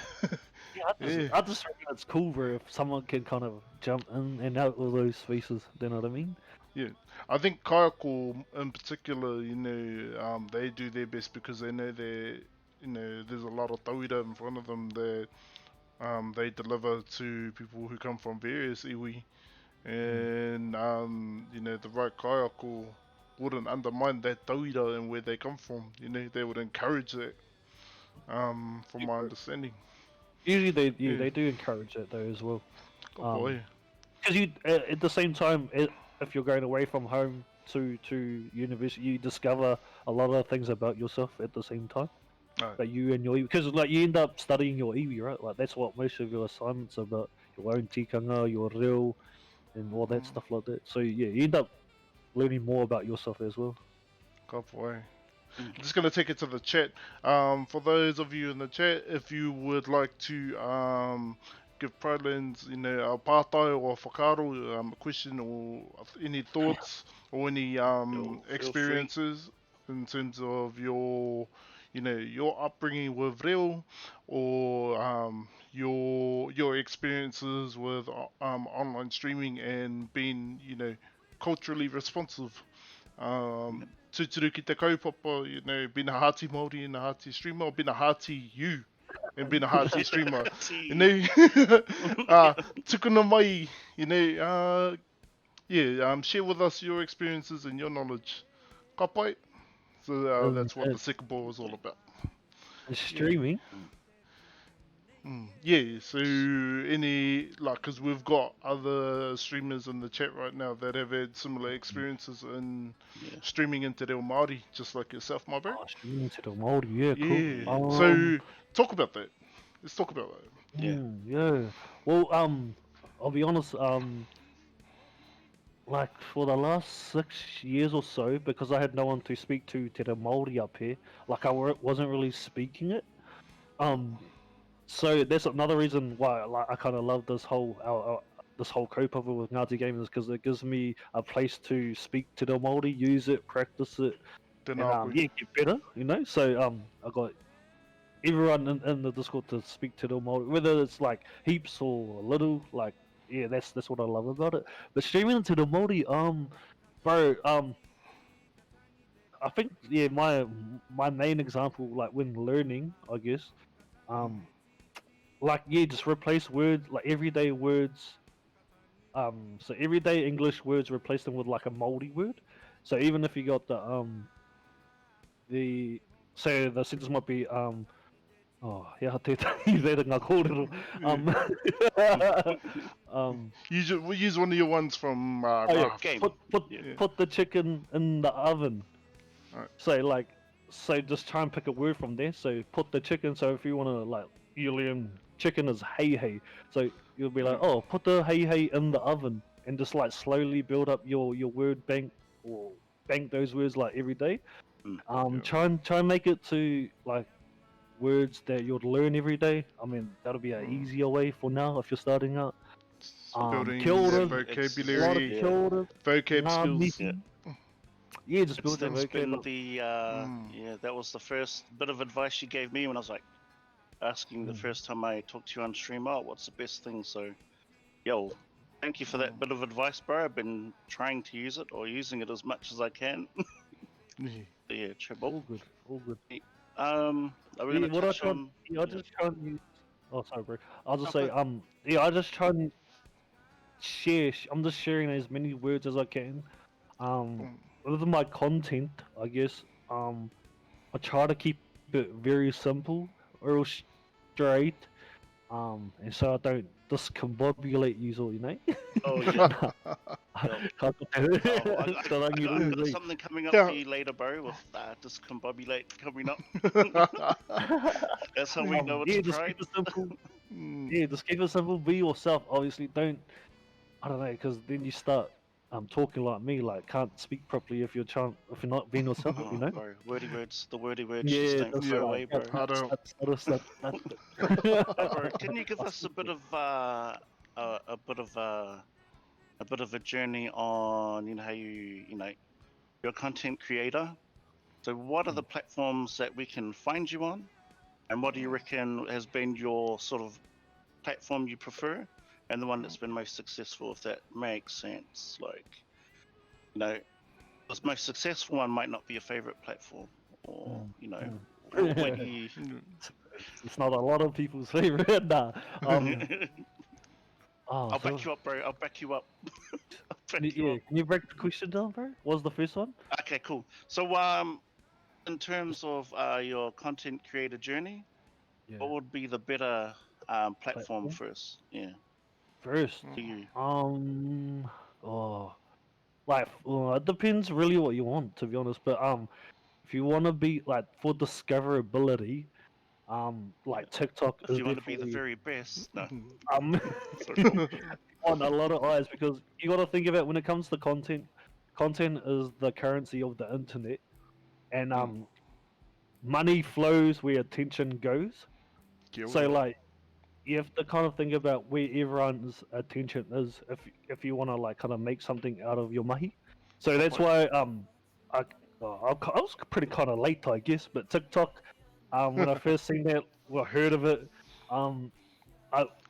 Yeah, I just think it's cool, bro, if someone can kind of jump in and out of those spaces. Do you know what I mean?
yeah, I think kaiako in particular, they do their best because they know that, there's a lot of tauira in front of them that they deliver to people who come from various iwi, and the right kaiako wouldn't undermine that tauira and where they come from. They would encourage that. From my understanding.
Usually they
Yeah.
they do encourage it though as well.
Good boy.
Because you at the same time, if you're going away from home to university, you discover a lot of things about yourself at the same time.
Right.
That you and your because like you end up studying your iwi, right? Like that's what most of your assignments are about, your own tikanga, your reo, and all that stuff like that. So yeah, you end up learning more about yourself as well.
Good boy. I'm just going to take it to the chat. For those of you in the chat, if you would like to give PrideLandz, a pātai or a whakaaro, a question or any thoughts or any
Feel
experiences in terms of your upbringing with reo, or your experiences with online streaming and being, culturally responsive. Tūturu ki te kaupapa, being a Hati Māori and a Hati streamer, or being a Hati you and being a Hati streamer. Tukuna mai, share with us your experiences and your knowledge. Ka pai? So that's what the second ball was all about.
Streaming.
Yeah, so because we've got other streamers in the chat right now that have had similar experiences in streaming into Reo Māori, just like yourself, my bro.
Oh, streaming to the Māori, yeah,
Yeah.
cool.
So talk about that. Let's talk about that.
Yeah. Well, I'll be honest. Like for the last 6 years or so, because I had no one to speak to te Māori up here, like I wasn't really speaking it. So that's another reason why, like, I kind of love this whole this whole kaupapa with Ngāti Gamers because it gives me a place to speak to the Māori, use it, practice it,
Then
and
I'll
yeah, get better. You know, so I got everyone in the Discord to speak to the Māori, whether it's like heaps or little. Like, yeah, that's what I love about it. But streaming to the Māori, bro, I think yeah, my main example, like when learning, I guess, like yeah, just replace words like everyday words. So everyday English words, replace them with like a Māori word. So even if you got the so the sentence might be oh yeah, tētahi reira ngā kōrero.
we use one of your ones from
Oh yeah,
Raf.
Game.
Yeah.
put the chicken in the oven.
Alright.
So just try and pick a word from there. So put the chicken. So if you wanna like you learn chicken is hey hey. So you'll be like, oh, put the hey hey in the oven, and just like slowly build up your word bank or bank those words like every day.
Yeah.
Try and make it to like words that you'd learn every day. I mean that'll be an easier way for now if you're starting out.
Building
Kia ora,
that
a lot of
vocabulary,
kia ora,
vocab
ngā
skills.
mihi. Yeah, just
It's
build that
that's been
vocab.
the yeah, that was the first bit of advice you gave me when I was like asking the first time I talked to you on stream. Oh, what's the best thing? So, yo, thank you for that bit of advice, bro. I've been trying to use it or using it as much as I can.
Yeah.
Yeah, triple.
All good, all good.
Are we
Yeah,
gonna
what I
touch
try,
on?
yeah, I just try and use. Oh, sorry, bro. I'll just
Oh,
say,
good.
yeah, I just try and share. I'm just sharing as many words as I can. With my content, I guess. I try to keep it very simple or straight. And so I don't discombobulate you all, you know.
Oh yeah.
Ka
I've
te rangi
got
rungu,
something coming up
Yeah.
for you later, bro. With discombobulate coming up. That's how we know it's
yeah, just
pride.
keep it simple. Yeah, just keep it simple. Be yourself. Obviously, don't. I don't know, because then you start talking like me, like can't speak properly if you're not being yourself,
Oh,
you know.
bro, wordy words. The wordy words
Yeah,
just don't
that's
throw
right.
away, bro.
I don't.
Bro, can you give us a bit of a bit of a bit of a journey on how you're a content creator? So what are the platforms that we can find you on, and what do you reckon has been your sort of platform you prefer, and the one that's been most successful, if that makes sense? Like, the most successful one might not be your favorite platform, or where do you?
It's not a lot of people's favorite. Nah. Oh,
I'll back you up, bro. I'll back you up. I'll back you
yeah,
up.
can you break the question down, bro? What was the first one?
Okay, cool. So, in terms of your content creator journey,
Yeah.
what would be the better platform first? Yeah,
First,
to you.
oh, like, it depends really what you want, to be honest. But if you want to be like for discoverability, like TikTok
If
is
you want to be the
definitely
very best, no.
on a lot of eyes because you got to think about when it comes to content. Content is the currency of the internet, and money flows where attention goes. So like you have to kind of think about where everyone's attention is if you want to like kind of make something out of your mahi. So that's why I was pretty kind of late, I guess, but TikTok when I first seen that, well, heard of it,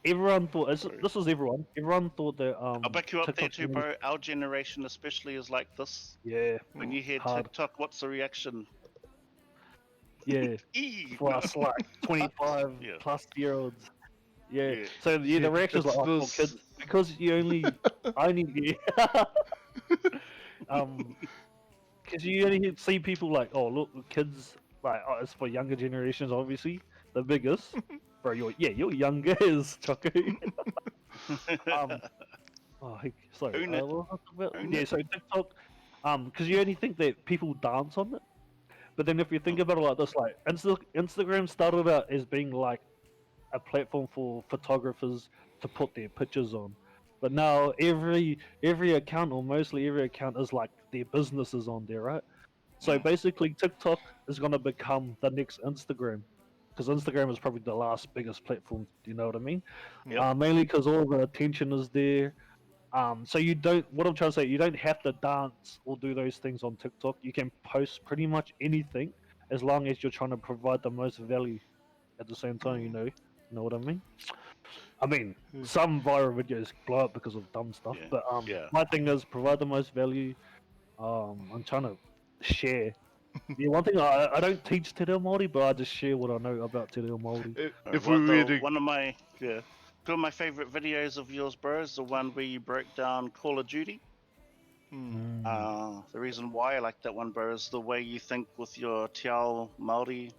everyone thought this was everyone. Everyone thought that
I'll back you up there
TikTok
too, bro. Our generation especially is like this.
Yeah,
When you hear
hard.
TikTok, what's the reaction?
Yeah, for us like 25
Yeah.
plus year olds. Yeah.
Yeah.
So yeah, the reaction's like,
it's
oh,
this-
kids, because you only because you only see people like, oh look, kids like, oh, it's for younger generations, obviously the biggest. Bro, you're younger as Choco. Sorry.
Own it.
What was I talking about?
Own
Yeah,
it.
so TikTok, because you only think that people dance on it, but then if you think about it like this, like Instagram started out as being like a platform for photographers to put their pictures on, but now every account or mostly every account is like their businesses on there, right? So basically, TikTok is gonna become the next Instagram. because Instagram is probably the last biggest platform. You know what I mean?
Yep.
Mainly because all the attention is there. So you don't. What I'm trying to say, you don't have to dance or do those things on TikTok. You can post pretty much anything as long as you're trying to provide the most value at the same time. You know what I mean? I mean, some viral videos blow up because of dumb stuff,
Yeah.
but
Yeah.
my thing is provide the most value. I'm trying to share. Yeah, one thing I don't teach Te Reo Māori, but I just share what I know about Te Reo Māori.
If
What
we were to,
one of my two of my favorite videos of yours, bro, is the one where you broke down Call of Duty. The reason why I like that one, bro, is the way you think with your Te Ao Māori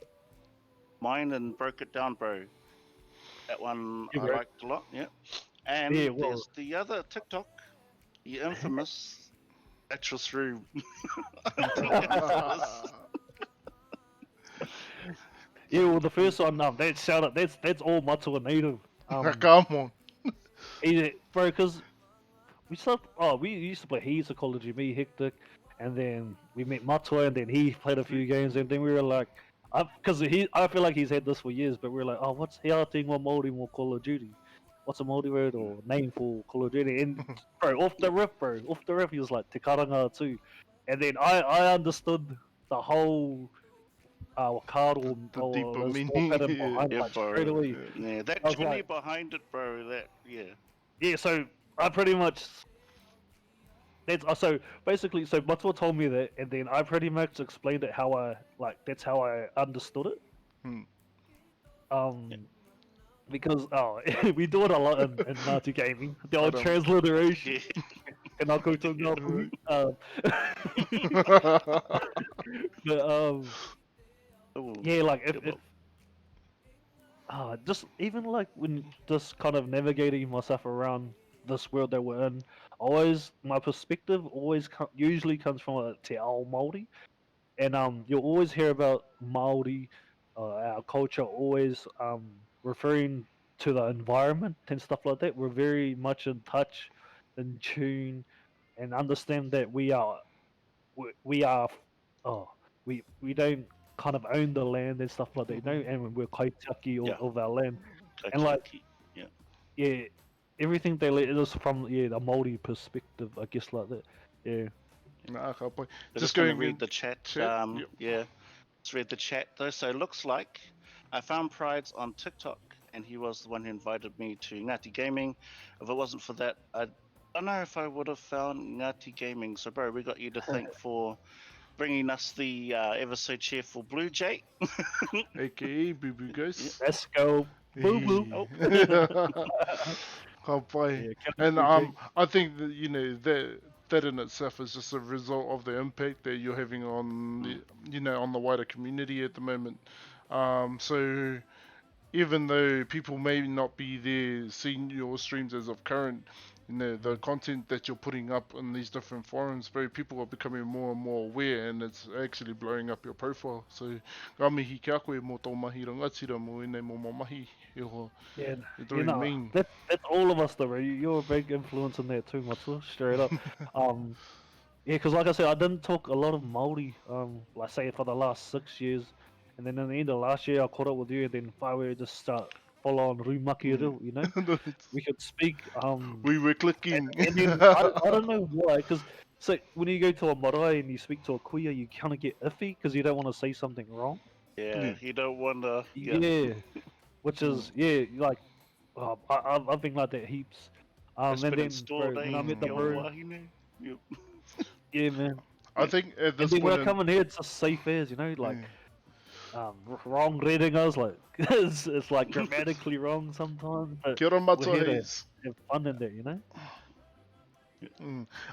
mind and broke it down, bro. That one
Yeah,
I
bro.
liked a lot. Yeah. And
Yeah, well-
there's the other TikTok, the infamous Actress Through.
Yeah, well, the first one, that's shout out. That's all Matua native.
come on.
Bro, because we used to play. He used to Call of Duty, me, Hectic, and then we met Matua, and then he played a few games, and then we were like, because I feel like he's had this for years, but we were like, oh, what's Hea Ting Māori more Call of Duty? What's a Māori word or name for Call of Duty? And bro, off the rip, he was like Te Karanga too, and then I understood the whole card or
The deeper
the
meaning,
pattern
yeah.
behind
Yeah,
like
bro.
straight away.
Yeah, that
I was
journey
like-
behind it, bro. That
Yeah, so I pretty much so basically Matua told me that, and then I pretty much explained it how that's how I understood it. Because we do it a lot in Ngāti gaming, the old transliteration.
yeah.
And I'll go to Ngāti. But
Ooh,
yeah, like
yeah, well,
just even like when just kind of navigating myself around this world that we're in, my perspective usually comes from a Te Ao Māori, and you'll always hear about Māori, our culture always referring to the environment and stuff like that. We're very much in touch, in tune, and understand that we don't kind of own the land and stuff like that, and we're kaitiaki
Yeah.
of our land. And like,
yeah.
yeah, everything they let is from the Māori perspective, I guess, like that. Yeah.
Nah, ka pai.
Just
going
going to read the chat.
Yep.
Yeah, let's read the chat though. So it looks like I found Pride's on TikTok, and he was the one who invited me to Ngāti Gaming. If it wasn't for that, I don't know if I would have found Ngāti Gaming. So, bro, we got you to thank for bringing us the ever so cheerful Blue Jay.
AKA Boo Boo Ghost.
Let's go. Boo boo.
Oh.
Ka pai.
Yeah,
And
Captain
I think that that in itself is just a result of the impact that you're having on the on the wider community at the moment. So even though people may not be there seeing your streams as of current, the content that you're putting up in these different forums, people are becoming more and more aware, and it's actually blowing up your profile. So ka mihi kia koe mō tō mahi rangatira mo ene mō mamahi e ho.
Yeah,
It really mean.
that's all of us though, bro. You're a big influence in there too, Matua, straight up. Yeah, because like I said, I didn't talk a lot of Māori, like say for the last 6 years, and then in the end of last year I caught up with you, and then we just start full on rumaki reo, we could speak.
We were clicking.
And then I don't know why, because so when you go to a marae and you speak to a kuia, you kind of get iffy because you don't want to say something wrong.
Yeah, you don't want to.
Yeah, which is like I've been like that heaps. And then bro, when I met the bro, yeah, man.
I think at
And
this
then when I
point,
come in here, it's just safe as like wrong reading us, like it's like grammatically wrong sometimes. But
kia ora
we're
matua
here to
heis.
have fun in there,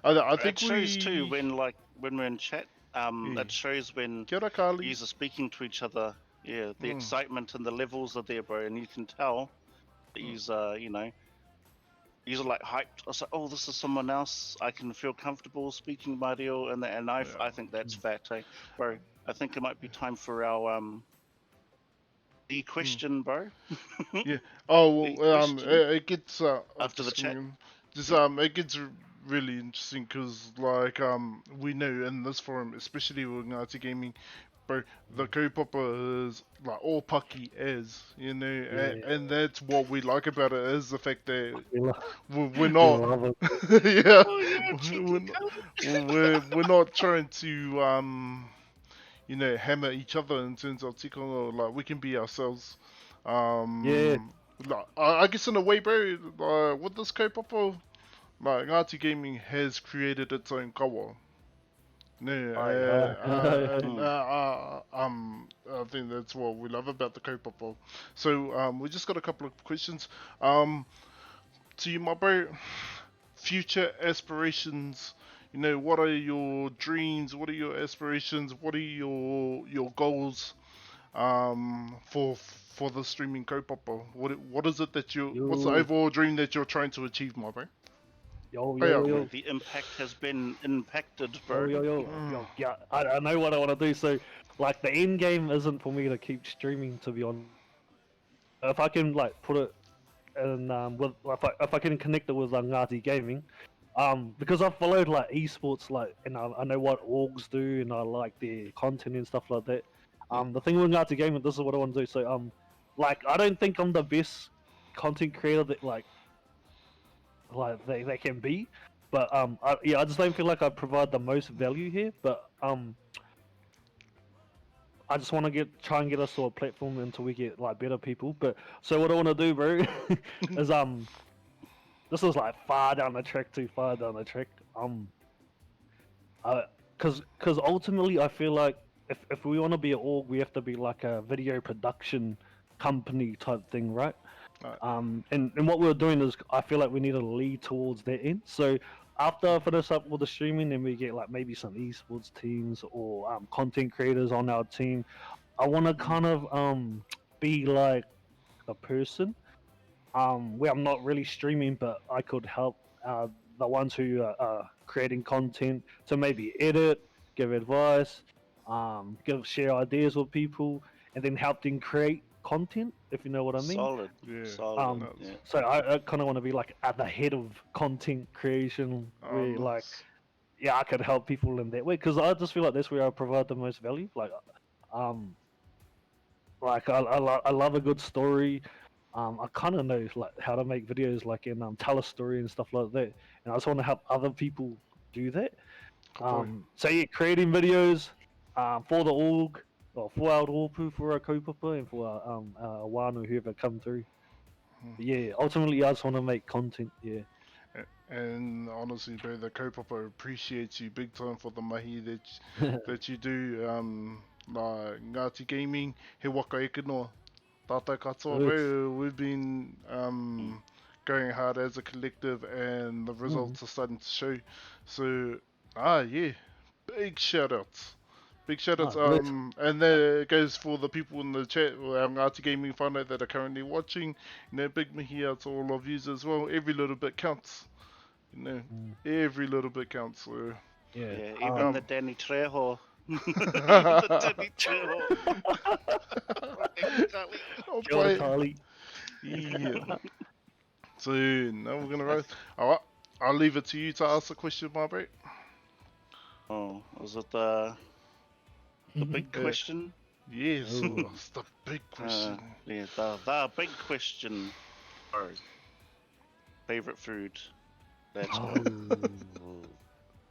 I
It
think
shows too when we're in chat. It shows when
Kia ora, Carly.
you are speaking to each other. Yeah, the excitement and the levels are there, bro, and you can tell that you're like hyped. I was like, oh, this is someone else. I can feel comfortable speaking my deal, and I think that's fat, eh, bro. I think it might be time for our the question, bro.
Yeah. Oh, well,
question
it gets
after the chat.
Just it gets really interesting because, like, we know in this forum, especially with Ngati Gaming, bro, the kaupapa is like all pucky as, you know, and that's what we like about it is the fact that we're
we
not,
love it.
yeah,
Oh, you cheeky cunt.
we're not trying to you know, hammer each other in terms of tikanga. Like we can be ourselves.
Yeah.
Like, I guess in a way, bro, with this kaupapa, like Ngati Gaming has created its own kawa. No, and I think that's what we love about the kaupapa. So we just got a couple of questions. To you, my bro, future aspirations. You know, what are your dreams? What are your aspirations? What are your goals? For the streaming kaupapa. What is it that what's the
Yo.
overall dream that you're trying to achieve, my bro?
Yo,
Hey,
yo, yo,
yeah.
yo.
The impact has been impacted,
Yo,
bro.
yo, yo, yo, yeah, I know what I want to do. So, like, the end game isn't for me to keep streaming, to be honest. If I can, like, put it in, with, if I can connect it with Ngati Gaming, because I've followed, like, esports, like, and I know what orgs do, and I like their content and stuff like that. The thing with Ngati Gaming, this is what I want to do. So, like, I don't think I'm the best content creator that, like they can be, but I just don't feel like I provide the most value here. But I just want to try and get us to a platform until we get like better people. But so what I want to do, bro, is this is like too far down the track. Because ultimately I feel like if we want to be an org, we have to be like a video production company type thing, right?
Right.
And what we're doing is I feel like we need to lead towards that end. So after I finish up with the streaming, then we get like maybe some esports teams or content creators on our team. I want to kind of be like a person where I'm not really streaming, but I could help the ones who are creating content to maybe edit, give advice, share ideas with people, and then help them create content. If you know what I mean.
Solid.
Yeah.
Solid.
Nuts.
Yeah.
So I kind of want to be like at the head of content creation, where like
Nuts.
I could help people in that way because I just feel like that's where I provide the most value. Um, I love a good story. I kind of know like how to make videos, like in tell a story and stuff like that, and I just want to help other people do that.
Good boy.
So yeah, creating videos for the org, or for our orpu, for our kaupapa, and for our wānu, whoever come through. But yeah, ultimately I just want to make content. Yeah.
And honestly, bro, the kaupapa appreciates you big time for the mahi that you do. Like Ngati Gaming, he waka eke noa. Tātou katoa, bro. We've been going hard as a collective, and the results are starting to show. So, yeah, big shout outs. Big shout outs. And there goes for the people in the chat, our Ngati Gaming whānau that are currently watching. You know, big mihi out to all of yous as well. Every little bit counts. You know, every little bit counts. So,
Yeah.
Even the Danny Trejo. Even the Danny Trejo.
I'll
Kia ora,
play it.
Carly.
Yeah. So now we're gonna roll. Alright, I'll leave it to you to ask the question, my bro.
Oh, was it the big
Yeah.
question?
Yes,
Ooh.
it's the big question.
Yeah, the big question. Bro. Favorite food. Let's go.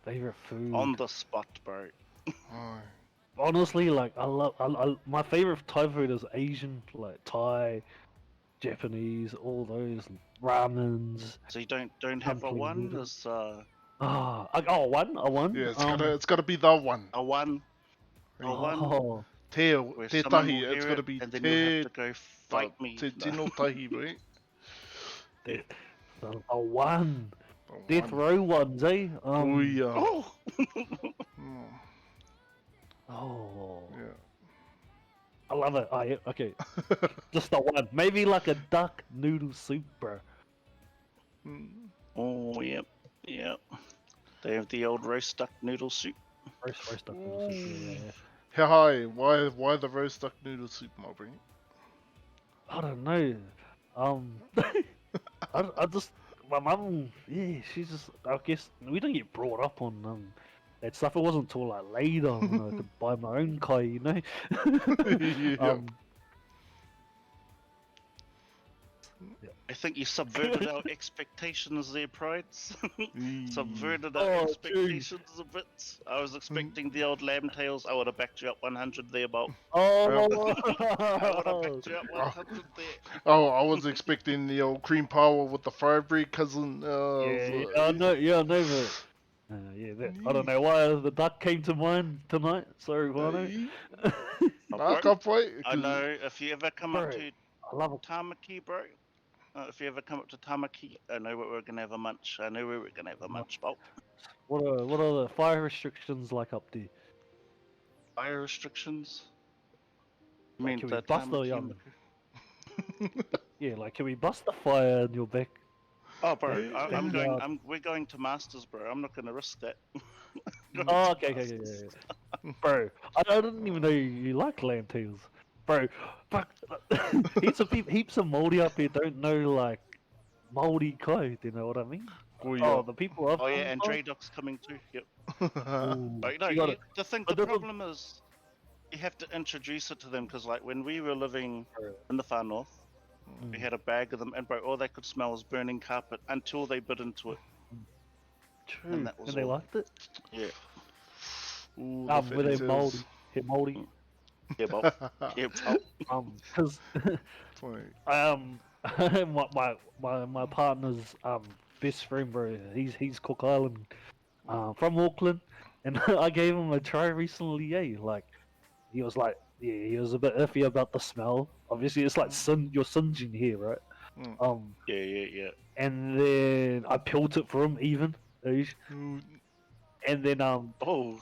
Favorite food.
On the spot, bro.
Oh,
Honestly, like I my favorite Thai food is Asian, like Thai, Japanese, all those ramens.
So you don't have a
Dumpling
one?
noodles.
As
A one.
yeah, it's gotta be the one.
a one. A one.
Oh,
Te
Where
te
someone
tahi,
will
it's
hear
gotta
it,
be
and then you'll have to go fight
te,
me.
te no tahi, bro.
a one.
The
Death
one.
row ones, eh?
Oh yeah.
Oh.
Mm,
Oh,
yeah.
I love it. Oh, yeah, okay, just the one. Maybe like a duck noodle soup, bro.
Mm.
Oh, yep. Yep. They have the old roast duck noodle soup.
Roast duck noodle soup. Yeah.
How high? Why the roast duck noodle soup, my bro?
I don't know. I just my mum, yeah, she's just. I guess we didn't get brought up on that stuff. It wasn't until like later when I could buy my own kai, you know.
Yeah.
I think you subverted our expectations there, Prides. Subverted our
Oh,
expectations a bit. I was expecting the old lamb tails. I would have backed you up 100 there, Bolt.
Oh,
I would have backed you up 100 there.
Oh, I was expecting the old cream power with the firebreed cousin.
I know, but I don't know why the duck came to mind tonight. Sorry, Wano.
I can't wait.
I know if you ever come up
Bro,
to
I love it.
Tamaki, bro. If you ever come up to Tamaki, I know where we're gonna have a munch. I know where we're gonna have a munch, Bolt.
What are the fire restrictions like up there?
Fire restrictions? I
Like,
mean,
can we
the
bust the
Tamaki.
Yeah, like can we bust the fire in your back?
Oh, bro,
Yeah.
I'm going. We're going to Masters, bro. I'm not gonna risk that. Going
Oh,
to
okay,
Masters.
Bro, I didn't even know you like lamb tails, bro. Fuck, heaps of Māori up here don't know like Māori kai. Do you know what I mean? Oh, the people up.
Oh yeah, and Dre Doc's coming too. Yep.
Ooh,
But no,
you gotta- but
the
there's a-
problem is you have to introduce it to them because like when we were living in the far north, we had a bag of them, and bro, all they could smell was burning carpet until they bit into it.
True,
and that was
they
all.
liked it.
Yeah.
Ooh,
Were they Māori? Yeah, Māori.
Yeah, Bob. Yeah, Bob.
Because my partner's best friend, bro. He's Cook Island, from Auckland, and I gave him a try recently. Yeah, like he was like, yeah, he was a bit iffy about the smell. Obviously, it's like you're singeing here, right?
Yeah.
And then I peeled it for him, even. And then
Oh,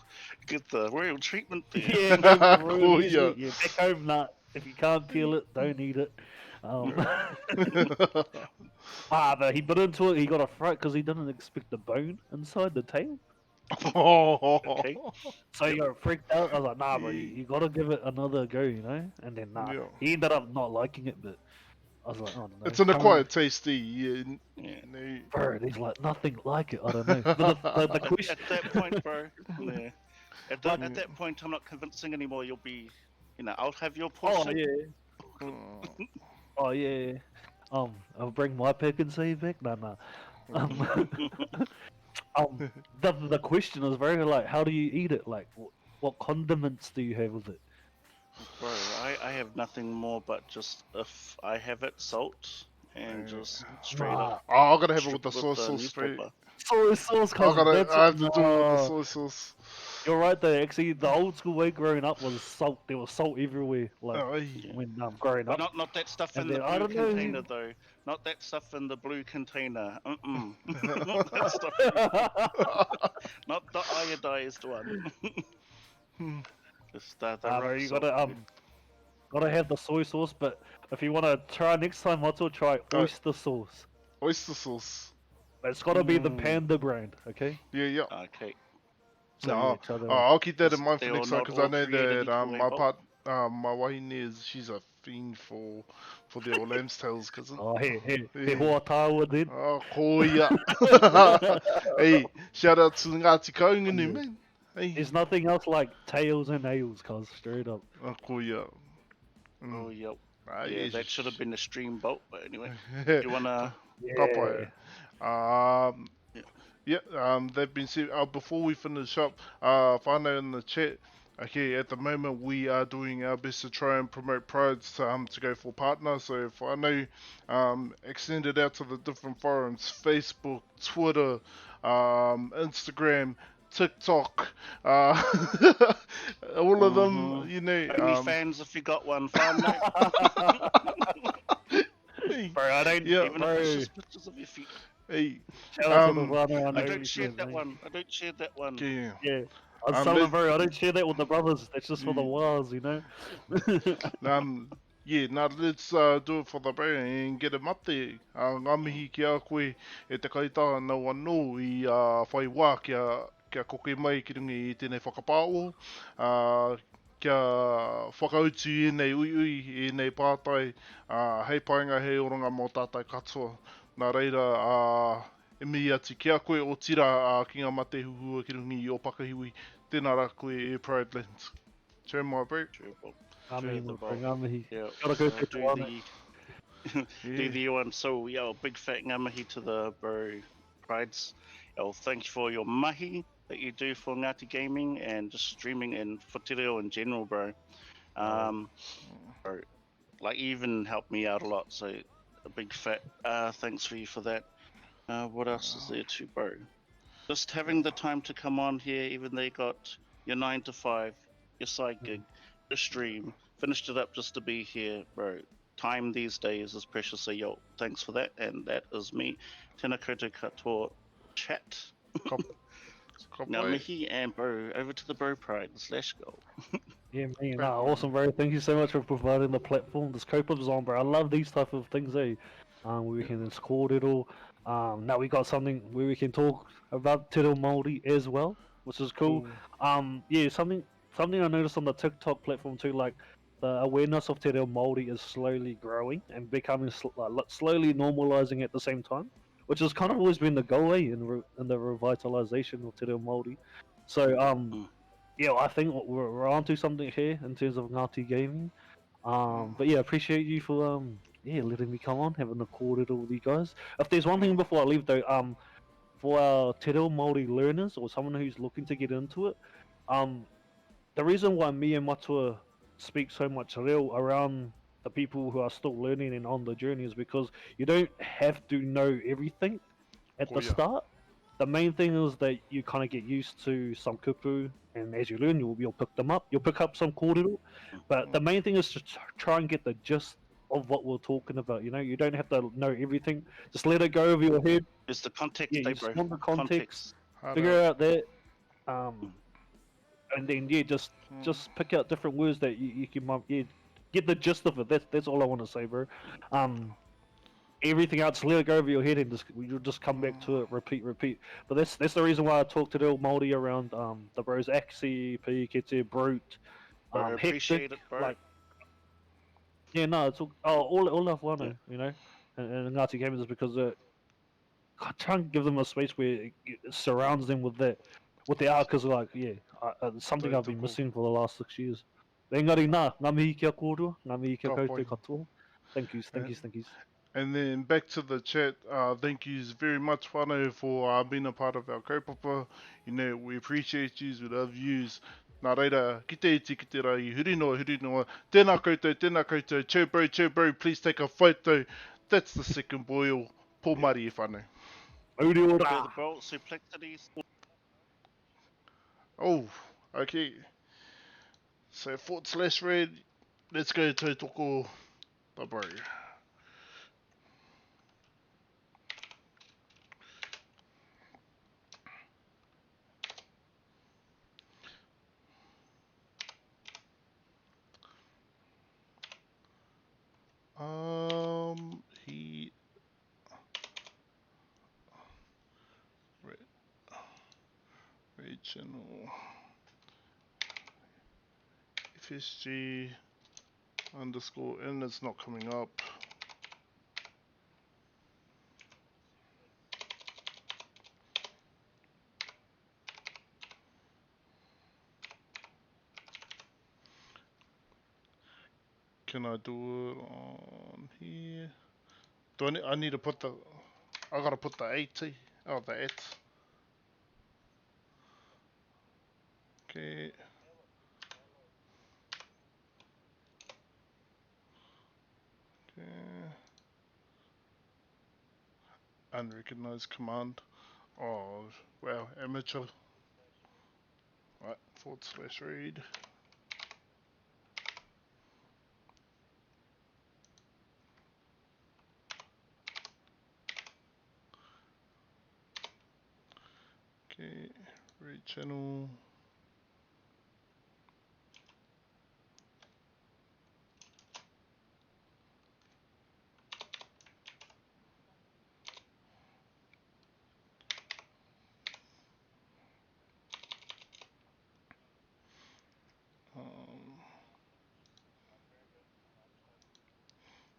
get the royal treatment there.
yeah, no, bro,
Cool,
yeah.
yeah.
Back home, nah. If you can't peel it, don't eat it. But he bit into it. He got a fright because he didn't expect the bone inside the tail.
Okay.
So he got freaked out. I was like, nah, bro, you gotta give it another go, you know? And then, nah.
Yeah.
He ended up not liking it, but I was like, oh, no.
It's an acquired tasty. Yeah. No.
Bro, there's like nothing like it. I don't know. But the question.
At that point, bro. Yeah. At that point, I'm not convincing anymore. You'll be, I'll have your portion.
Oh, yeah. Oh, yeah. I'll bring my pick and say back. Nah. The question is very like, how do you eat it? Like, what condiments do you have with it?
Bro, I have nothing more but just if I have it, salt and just straight up.
Oh, I gotta have it with the
strip
soy sauce straight.
newspaper.
Soy sauce, cousin.
I have to do it with the soy sauce.
You're right there. Actually, the old school way growing up was salt. There was salt everywhere. Like when growing
But
up.
not that stuff
And
in the
then, I
blue
don't know,
container though. Not that stuff in the blue container. Not that stuff. Not the iodized one. Just the
Bro,
rock
you
salt.
gotta have the soy sauce. But if you wanna try next time, I'll try oyster sauce.
Oyster sauce.
But it's gotta be the Panda brand, okay?
Yeah.
Okay.
So,
No,
yeah, try to-
I'll keep that in mind
They
for
are
next time
not
because I
all
know
created
that
equally,
my wahine is she's a fiend for the old lamb's tails, cousin.
Oh, he
Yeah.
hoa tāua then.
Oh, koia. Hey, shout out to Ngāti Kaungunu, man. Hey,
There's nothing else like tails and nails, cuz straight up.
oh, koia.
Oh, yep.
Ah,
Yeah,
yes.
that should have been a stream boat, but anyway. You wanna?
Yeah.
They've been said, before we finish up, whānau in the chat, okay, at the moment we are doing our best to try and promote Pride's to go for partner, so if I know, extend it out to the different forums, Facebook, Twitter, Instagram, TikTok, all of them, you know.
OnlyFans if you got one, fam. Mate.
Bro, I don't.
Yeah,
Even
bro.
if it's just pictures of your feet.
Hey,
Shout out to the brother on
I don't share
OnlyFans,
that
mate.
one. I don't share that one.
yeah.
Yeah. I was telling
let's-
him, bro, I don't share that with the brothers. That's just for the wiles, you know.
Let's do it for the bro and get him up there. Ngā mihi ki a koe e te kaitaha nau anō i whai wā kia koke mai ki rungi i tēnei whakapāo. Kia whakautu i nei ui i nei pātai. Hei painga hei oronga mō tātai katoa. Nā reira, e mihi ati kia koe o tira ki ngā mate huhua ki rungi i o Pakahiwi. Tēnā rā koe e PrideLandz. Cheer my bro.
True, Bob.
Ngā
True,
mihi
the
mō
Bob.
ngā mihi.
Yeah.
Kia ora koutou te
Do
wāne.
the do
Yeah.
the one. So yeah, big fat ngamahi to the bro prides. Thank you for your mahi that you do for Ngāti Gaming and just streaming and for te reo in general, bro. Bro, like you even helped me out a lot. So a big fat thanks for you for that. What else is there too, bro? Just having the time to come on here, even though you got your 9 to 5, your side gig, your stream, finished it up just to be here, bro. Time these days is precious, so yo, thanks for that. And that is me, Tēnā koutou katoa chat.
Ka
Now
pai.
mihi and bro, over to the bro pride. Let's go.
Yeah, man. Nah, awesome, bro. Thank you so much for providing the platform. This co-op's on, bro. I love these type of things, eh? Where we can discord it all. Now we got something where we can talk about Te Reo Māori as well, which is cool. Yeah, something I noticed on the TikTok platform too, like the awareness of Te Reo Māori is slowly growing and becoming slowly normalizing at the same time, which has kind of always been the goal, eh, in the revitalization of Te Reo Māori. So
Mm.
yeah, I think we're onto something here in terms of Ngāti gaming. But yeah, appreciate you for yeah, letting me come on, having recorded all you guys. If there's one thing before I leave though, for our Te Reo Māori learners or someone who's looking to get into it, the reason why me and Matua speak so much reo around the people who are still learning and on the journey is because you don't have to know everything at
Ko
the
ia.
start. The main thing is that you kind of get used to some kupu, and as you learn, you'll pick them up. You'll pick up some kōrero, but the main thing is to try and get the gist of what we're talking about. You know, you don't have to know everything. Just let it go over your head.
It's the context,
Yeah,
eh,
you just
bro?
want the context,
Context.
figure
Hara.
out that, and then yeah, just pick out different words that you can yeah, get the gist of it. That's all I want to say, bro. Everything else, let it go over your head, and you'll just come back to it, repeat. But that's the reason why I talk to the old Māori around the bros Axie, Pikete, Brute,
Bro,
Hectic,
appreciate it, bro.
like yeah, no, it's all I've wanted, you know, and Ngāti Gamers is because I try and give them a space where it surrounds them with that, with the art, because like yeah, it's something I've been
Tautoko.
missing for the last 6 years. Engari nā, ngā mihi kia kōrua, ngā mihi kia
Ka
koutou
pai.
katoa. Thank yous.
And then back to the chat, thank you very much, whānau, for being a part of our kaupapa. You know, we appreciate yous, we love yous. Nā reira, ki te iti, ki te rai, huri noa. Tēnā koutou, cheer bro, please take a photo. That's the second boil, pō mari e whānau.
Mauri ora.
Further bro, suplexities.
Oh, okay. So /red, let's go to toko the bro. He red channel FSG underscore and it's not coming up. Can I do it on here? Do I need to put the, I gotta put the AT, oh the at. Okay. Okay. Unrecognized command. Oh, wow, amateur. Right, /read. Okay, read channel.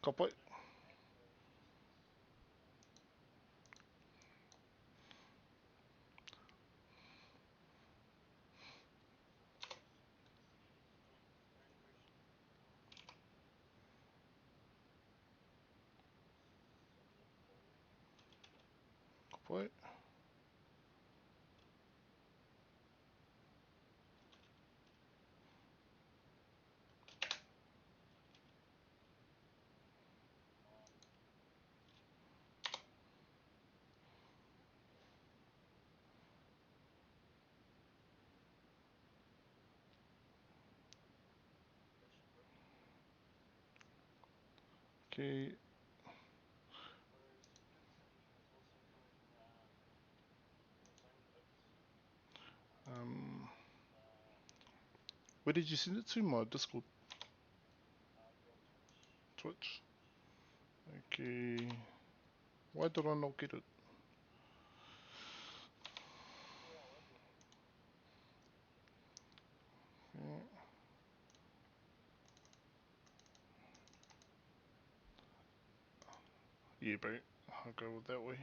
Ka pai. pai. Okay. Where did you send it to? My Discord. Twitch. Okay. Why did I not get it? Yeah, bro. I'll go with that way.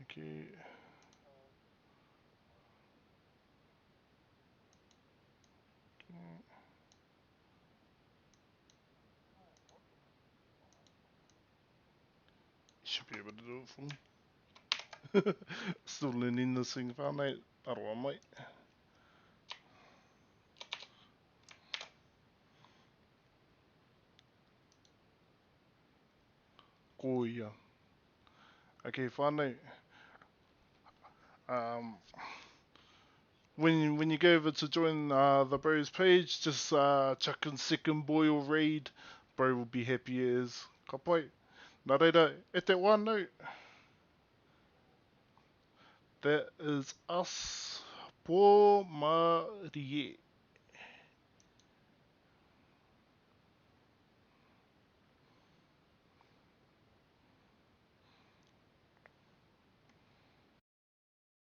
Okay. Should be able to do it for me. Still learning this thing, whānau. Aroa mai. Ko ia. Okay, whānau. When you go over to join the bro's page, just chuck in second boil raid. Bro will be happy as. Ka pai. Nā reira, e te wānau. That is us. Pō Marie.